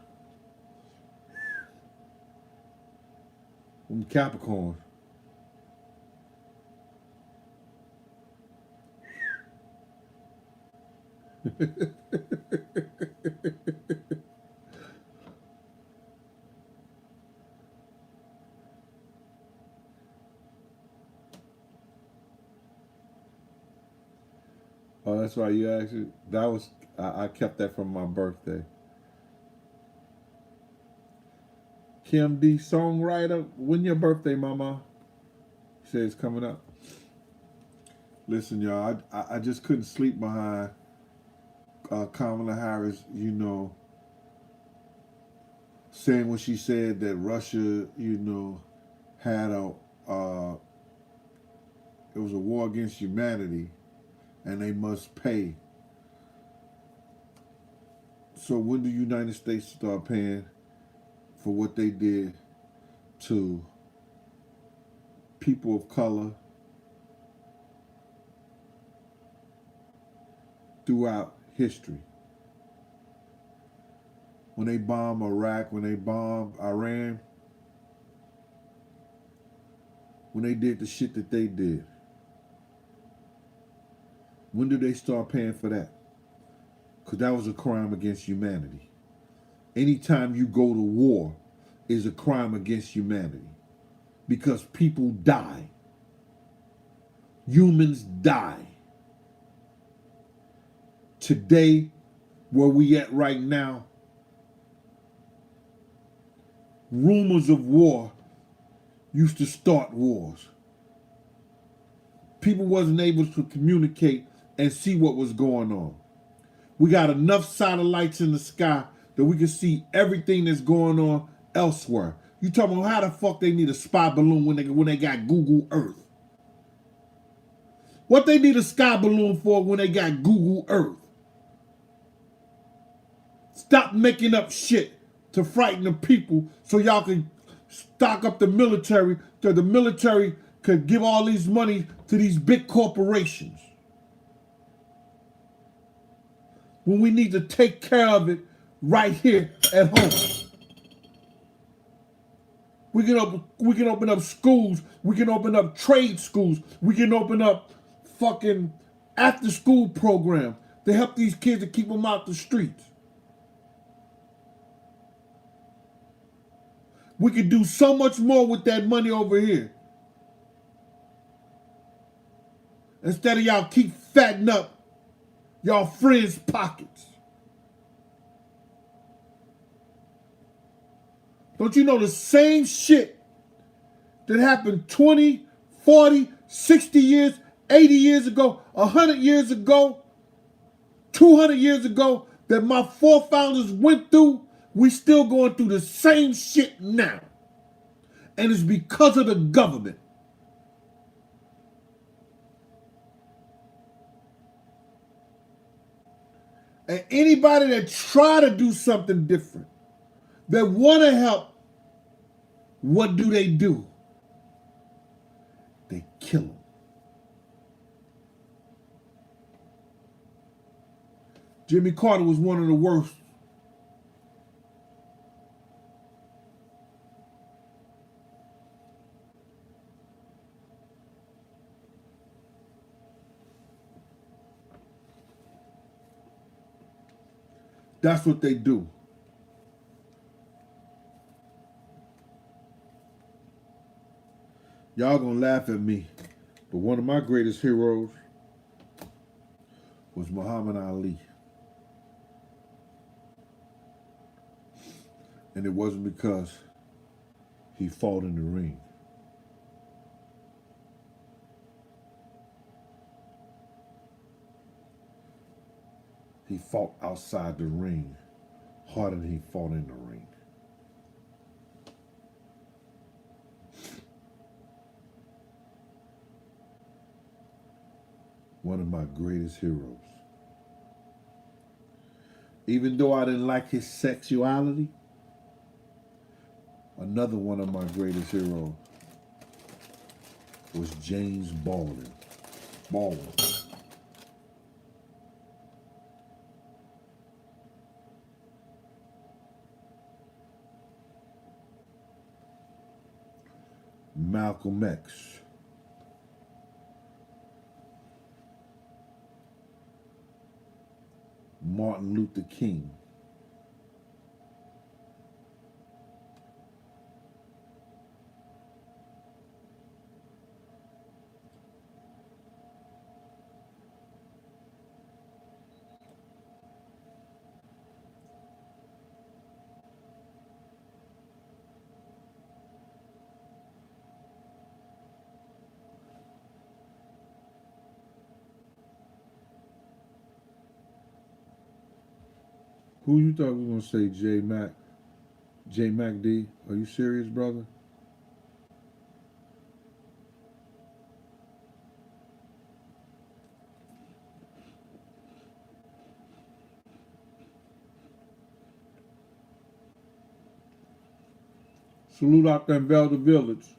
Them Capricorns. Oh, that's why you actually. That was I kept that from my birthday. Kim D, songwriter. When your birthday, Mama? She says it's coming up. Listen, y'all, I just couldn't sleep behind Kamala Harris, saying when she said that Russia, had it was a war against humanity and they must pay. So when do the United States start paying for what they did to people of color throughout history? When they bombed Iraq, when they bombed Iran, when they did the shit that they did, when do they start paying for that? Because that was a crime against humanity. Anytime you go to war is a crime against humanity because people die. Humans die. Today, where we at right now, rumors of war used to start wars. People wasn't able to communicate and see what was going on. We got enough satellites in the sky that we can see everything that's going on elsewhere. You talking about how the fuck they need a spy balloon when they got Google Earth? What they need a sky balloon for when they got Google Earth? Stop making up shit to frighten the people so y'all can stock up the military so the military could give all these money to these big corporations. When we need to take care of it right here at home. We can open up schools. We can open up trade schools. We can open up fucking after school programs to help these kids and keep them out the streets. We could do so much more with that money over here. Instead of y'all keep fattening up y'all friends' pockets. Don't you know the same shit that happened 20, 40, 60 years, 80 years ago, 100 years ago, 200 years ago that my forefathers went through? We still going through the same shit now. And it's because of the government. And anybody that try to do something different, that want to help, what do? They kill them. Jimmy Carter was one of the worst. That's what they do. Y'all gonna laugh at me, but one of my greatest heroes was Muhammad Ali. And it wasn't because he fought in the ring. He fought outside the ring harder than he fought in the ring. One of my greatest heroes. Even though I didn't like his sexuality, another one of my greatest heroes was James Baldwin. Malcolm X. Martin Luther King. Who you thought was gonna say J Mac? J Mac D? Are you serious, brother? Salute out there in Velda Village.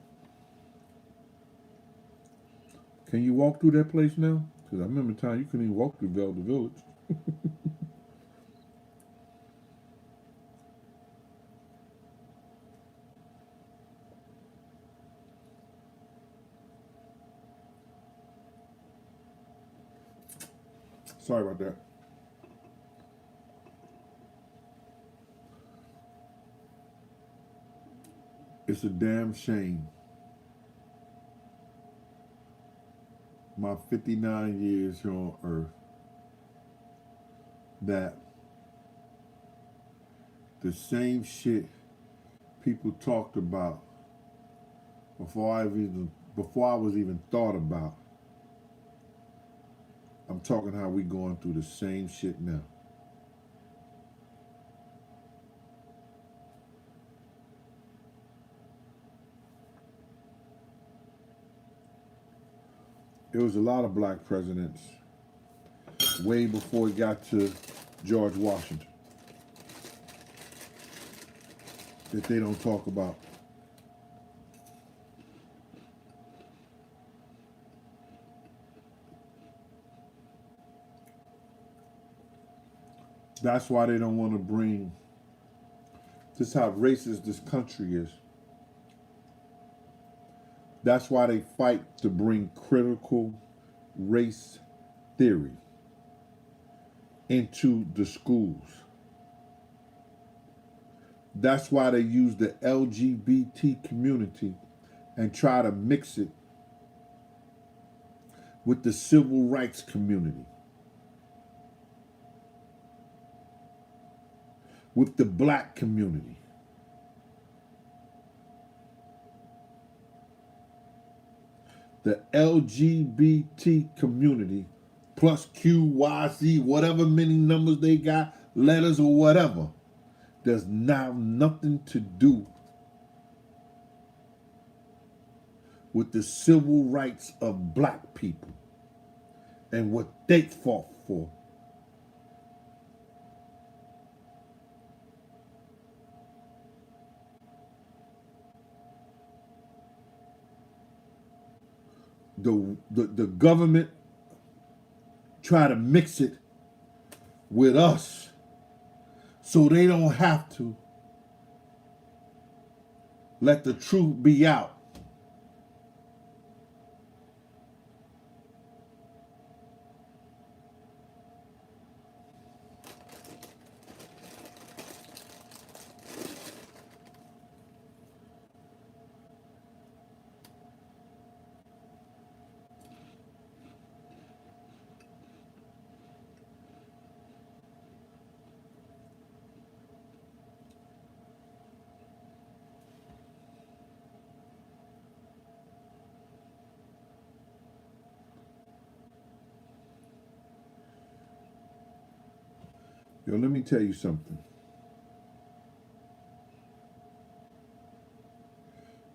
Can you walk through that place now? Because I remember the time you couldn't even walk through Velda Village. Sorry about that. It's a damn shame. My 59 years here on earth that the same shit people talked about before I was even thought about. I'm talking how we going through the same shit now. There was a lot of black presidents way before it got to George Washington that they don't talk about. That's why they don't want to bring, this is how racist this country is. That's why they fight to bring critical race theory into the schools. That's why they use the LGBT community and try to mix it with the civil rights community, with the black community. The LGBT community plus QYC, whatever many numbers they got, letters or whatever, does now nothing to do with the civil rights of black people and what they fought for. The government try to mix it with us so they don't have to let the truth be out. Yo, let me tell you something.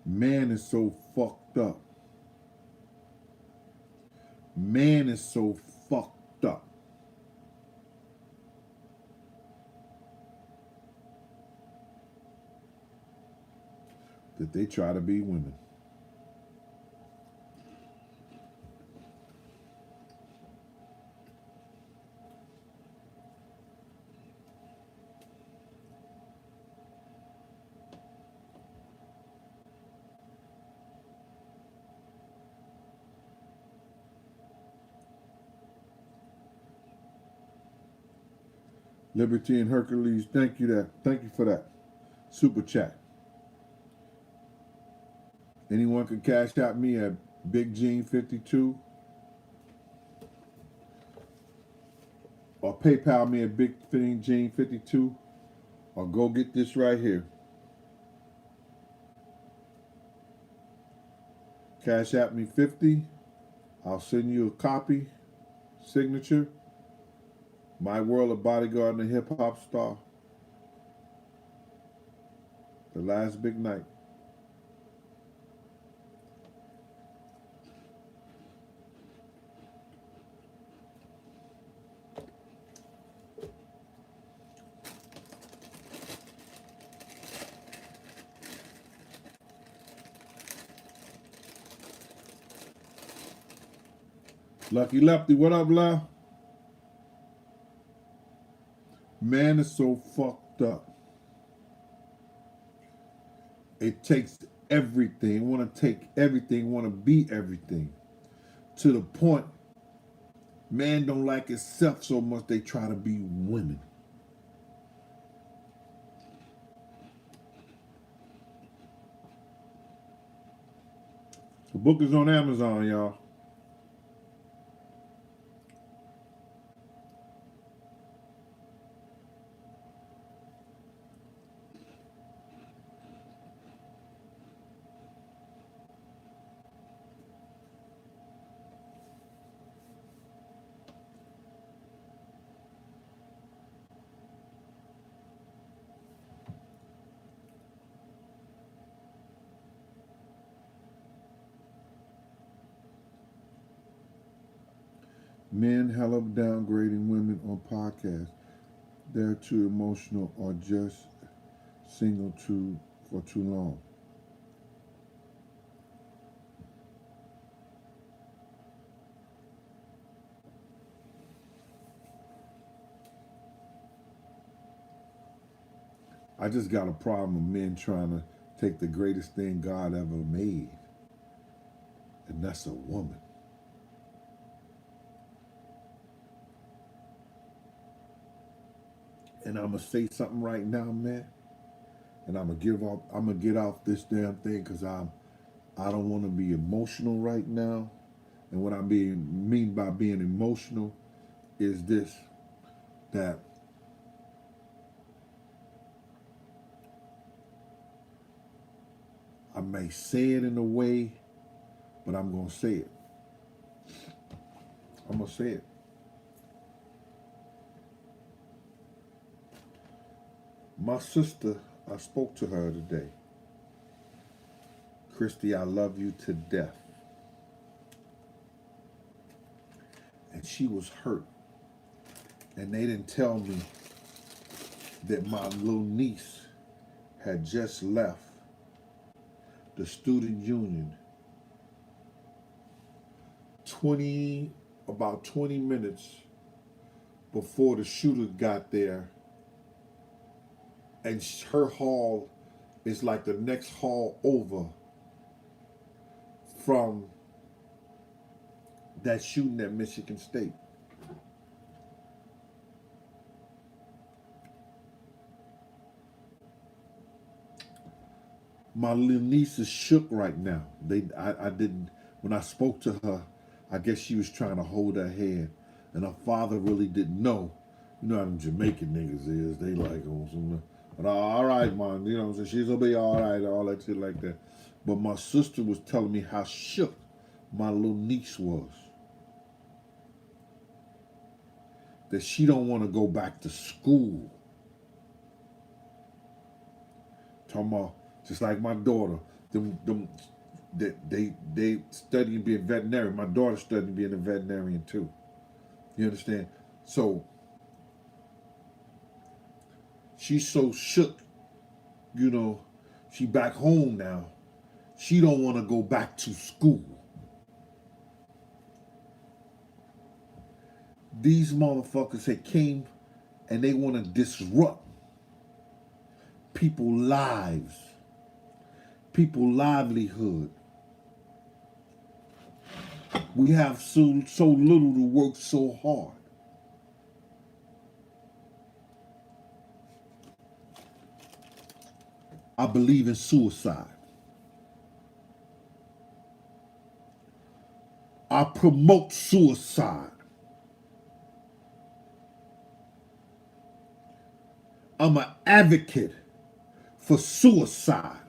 Man is so fucked up. Man is so fucked up. That they try to be women. Liberty and Hercules, thank you for that. Super chat. Anyone can cash out me at Big Gene 52 or PayPal me at Big Gene 52 or go get this right here. Cash out me 50. I'll send you a copy, signature, My World of Bodyguard and the Hip Hop Star. The Last Big Night. Lucky Lefty, what up, Lau? Man is so fucked up. It takes everything. Want to take everything. Want to be everything. To the point, man don't like itself so much they try to be women. The book is on Amazon, y'all. Men hell up downgrading women on podcasts. They're too emotional or just single for too long. I just got a problem with men trying to take the greatest thing God ever made, and that's a woman. And I'm gonna say something right now, man. And I'm gonna get off this damn thing because I don't want to be emotional right now. And what I mean by being emotional is this: that I may say it in a way, but I'm gonna say it. I'm gonna say it. My sister, I spoke to her today. Christy, I love you to death. And she was hurt. And they didn't tell me that my little niece had just left the student union about 20 minutes before the shooter got there. And her hall is like the next hall over from that shooting at Michigan State. My little niece is shook right now. I didn't, when I spoke to her, I guess she was trying to hold her head. And her father really didn't know. You know how them Jamaican niggas is. They like, oh, some, but all right, man. You know what I'm saying? She's gonna be all right, all that shit like that. But my sister was telling me how shook my little niece was. That she don't want to go back to school. Talking about, just like my daughter, they studying being veterinarian. My daughter's studying being a veterinarian too. You understand? So she's so shook, you know, she back home now. She don't want to go back to school. These motherfuckers had came and they want to disrupt people's lives, people's livelihood. We have so little to work so hard. I believe in suicide. I promote suicide. I'm an advocate for suicide.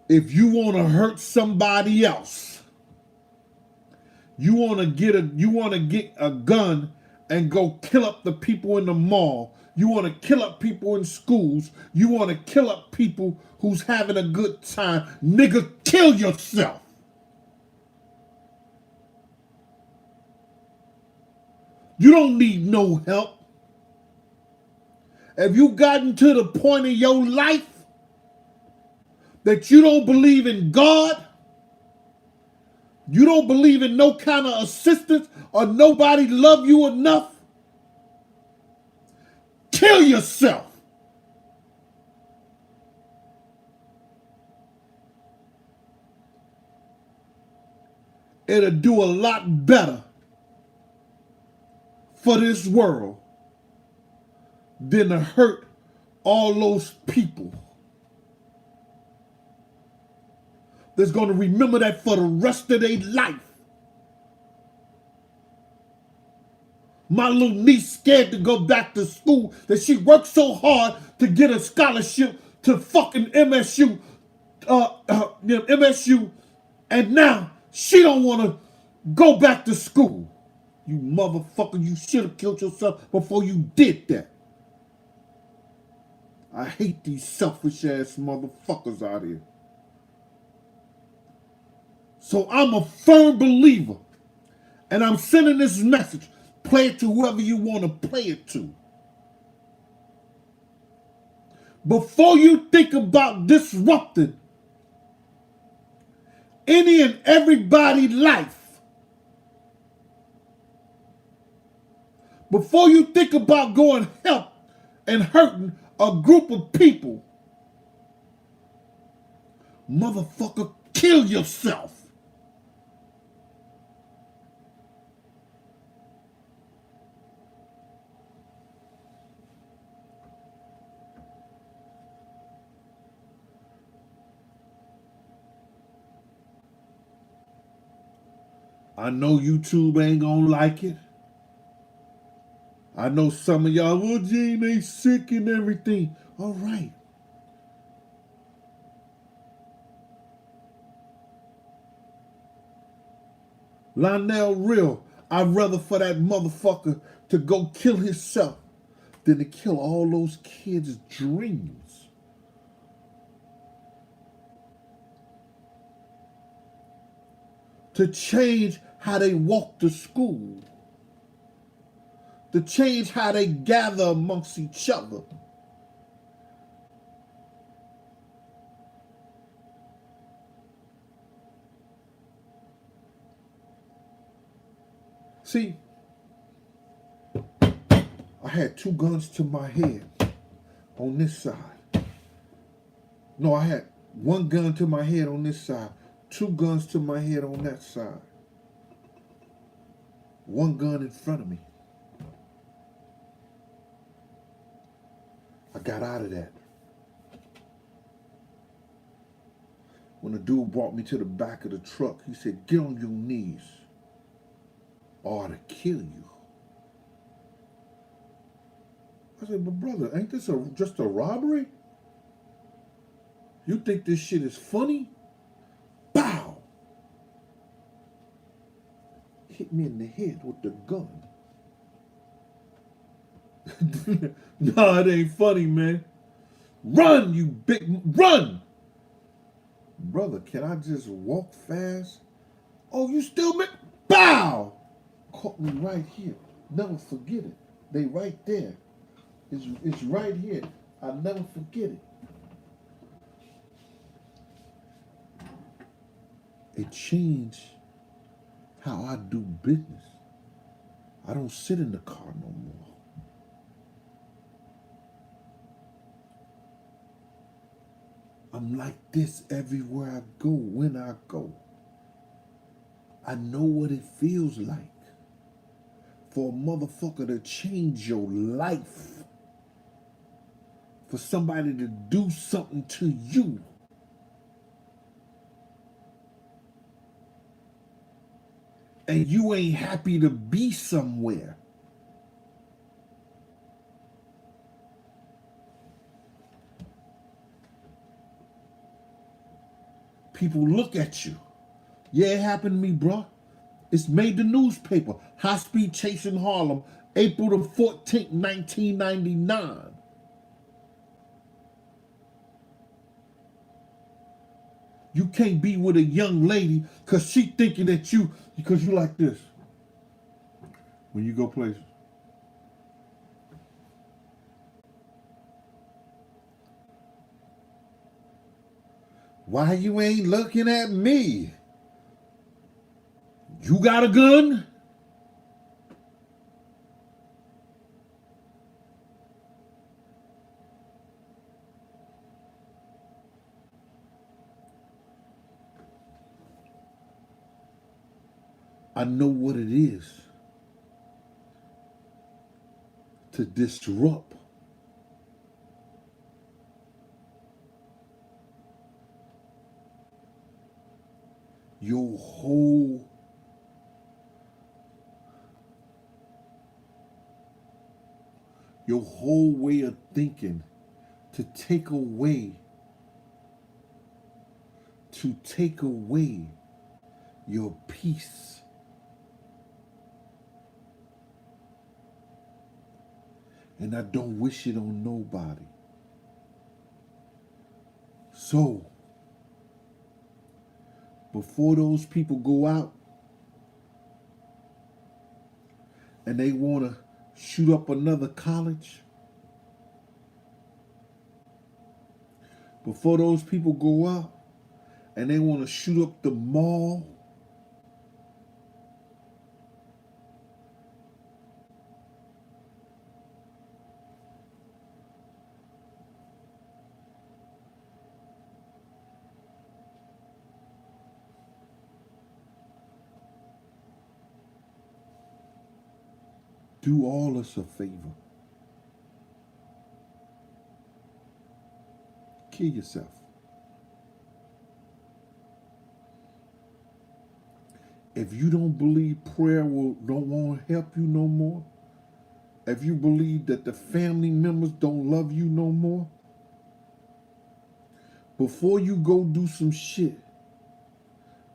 If you want to hurt somebody else, You want to get a gun and go kill up the people in the mall. You want to kill up people in schools. You want to kill up people who's having a good time. Nigga, kill yourself. You don't need no help. Have you gotten to the point in your life that you don't believe in God? You don't believe in no kind of assistance or nobody love you enough? Kill yourself. It'll do a lot better for this world than to hurt all those people that's going to remember that for the rest of their life. My little niece scared to go back to school that she worked so hard to get a scholarship to fucking MSU, MSU, and now she don't want to go back to school. You motherfucker, you should have killed yourself before you did that. I hate these selfish ass motherfuckers out here. So I'm a firm believer, and I'm sending this message. Play it to whoever you want to play it to. Before you think about disrupting any and everybody's life, before you think about going help and hurting a group of people, motherfucker, kill yourself. I know YouTube ain't gonna like it. I know some of y'all, well, Gene, they sick and everything. All right. Lionel Real, I'd rather for that motherfucker to go kill himself than to kill all those kids' dreams. To change how they walk to school. To change how they gather amongst each other. See, I had 2 guns to my head on this side. No, I had 1 gun to my head on this side, 2 guns to my head on that side. 1 gun in front of me. I got out of that. When the dude brought me to the back of the truck, he said, get on your knees or I'll kill you. I said, but brother, ain't this just a robbery? You think this shit is funny? Bow! Hit me in the head with the gun. Nah, it ain't funny, man. Run, you big, run! Brother, can I just walk fast? Oh, you still make, bow! Caught me right here. Never forget it. They right there. It's right here. I'll never forget it. It changed how I do business. I don't sit in the car no more. I'm like this everywhere I go, when I go. I know what it feels like for a motherfucker to change your life. For somebody to do something to you. And you ain't happy to be somewhere. People look at you. Yeah, it happened to me, bro. It's made the newspaper. High speed chase in Harlem, April the 14th, 1999. You can't be with a young lady because she thinking that because you like this. When you go places. Why you ain't looking at me? You got a gun? I know what it is to disrupt your whole way of thinking, to take away your peace. And I don't wish it on nobody. So, before those people go out and they want to shoot up another college, before those people go out and they want to shoot up the mall, do all us a favor. Kill yourself. If you don't believe prayer don't want to help you no more, if you believe that the family members don't love you no more, before you go do some shit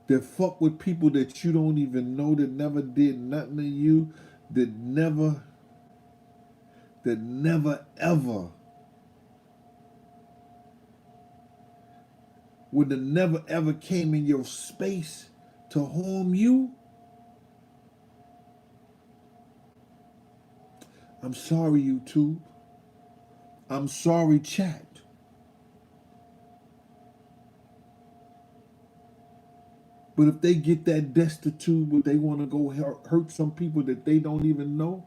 that fuck with people that you don't even know, that never did nothing to you, that never ever would have never ever came in your space to harm you, I'm sorry, YouTube. I'm sorry, chat. But if they get that destitute, but they want to go hurt some people that they don't even know,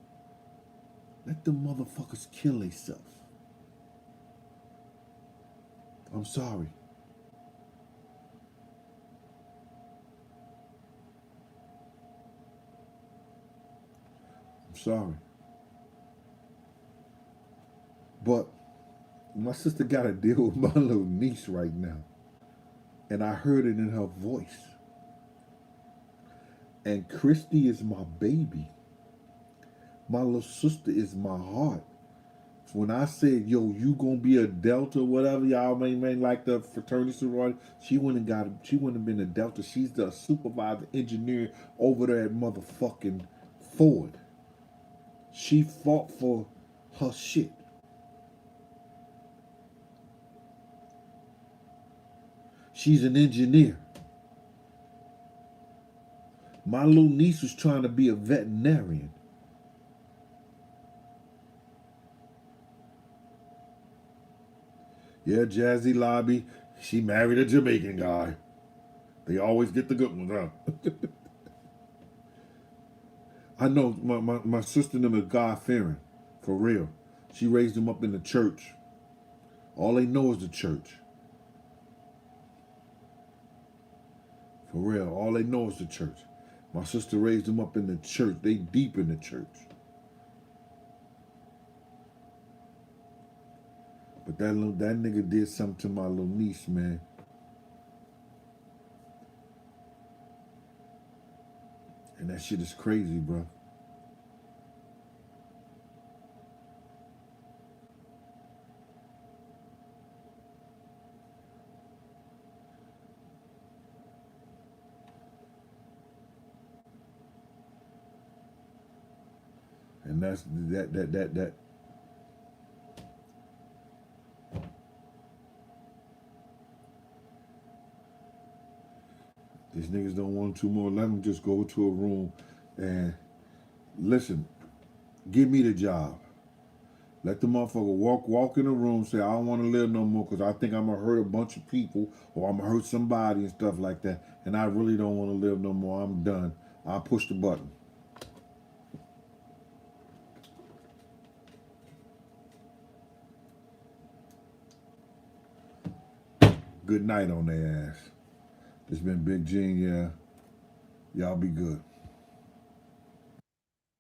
let them motherfuckers kill themselves. I'm sorry. I'm sorry. But my sister got to deal with my little niece right now. And I heard it in her voice. And Christy is my baby. My little sister is my heart. When I said, yo, you gonna be a Delta, whatever y'all may like the fraternity sorority, she wouldn't have been a Delta. She's the supervisor engineer over there at motherfucking Ford. She fought for her shit. She's an engineer. My little niece was trying to be a veterinarian. Yeah, Jazzy Lobby, she married a Jamaican guy. They always get the good ones, huh? I know my sister and them are God-fearing, for real. She raised them up in the church. All they know is the church. For real, all they know is the church. My sister raised them up in the church. They deep in the church. But that nigga did something to my little niece, man. And that shit is crazy, bro. And that's that. These niggas don't want two more. Let them just go to a room and listen. Give me the job. Let the motherfucker walk in the room, say, I don't want to live no more because I think I'm going to hurt a bunch of people or I'm going to hurt somebody and stuff like that. And I really don't want to live no more. I'm done. I'll push the button. Good night on their ass. This been Big Gene, yeah. Y'all be good.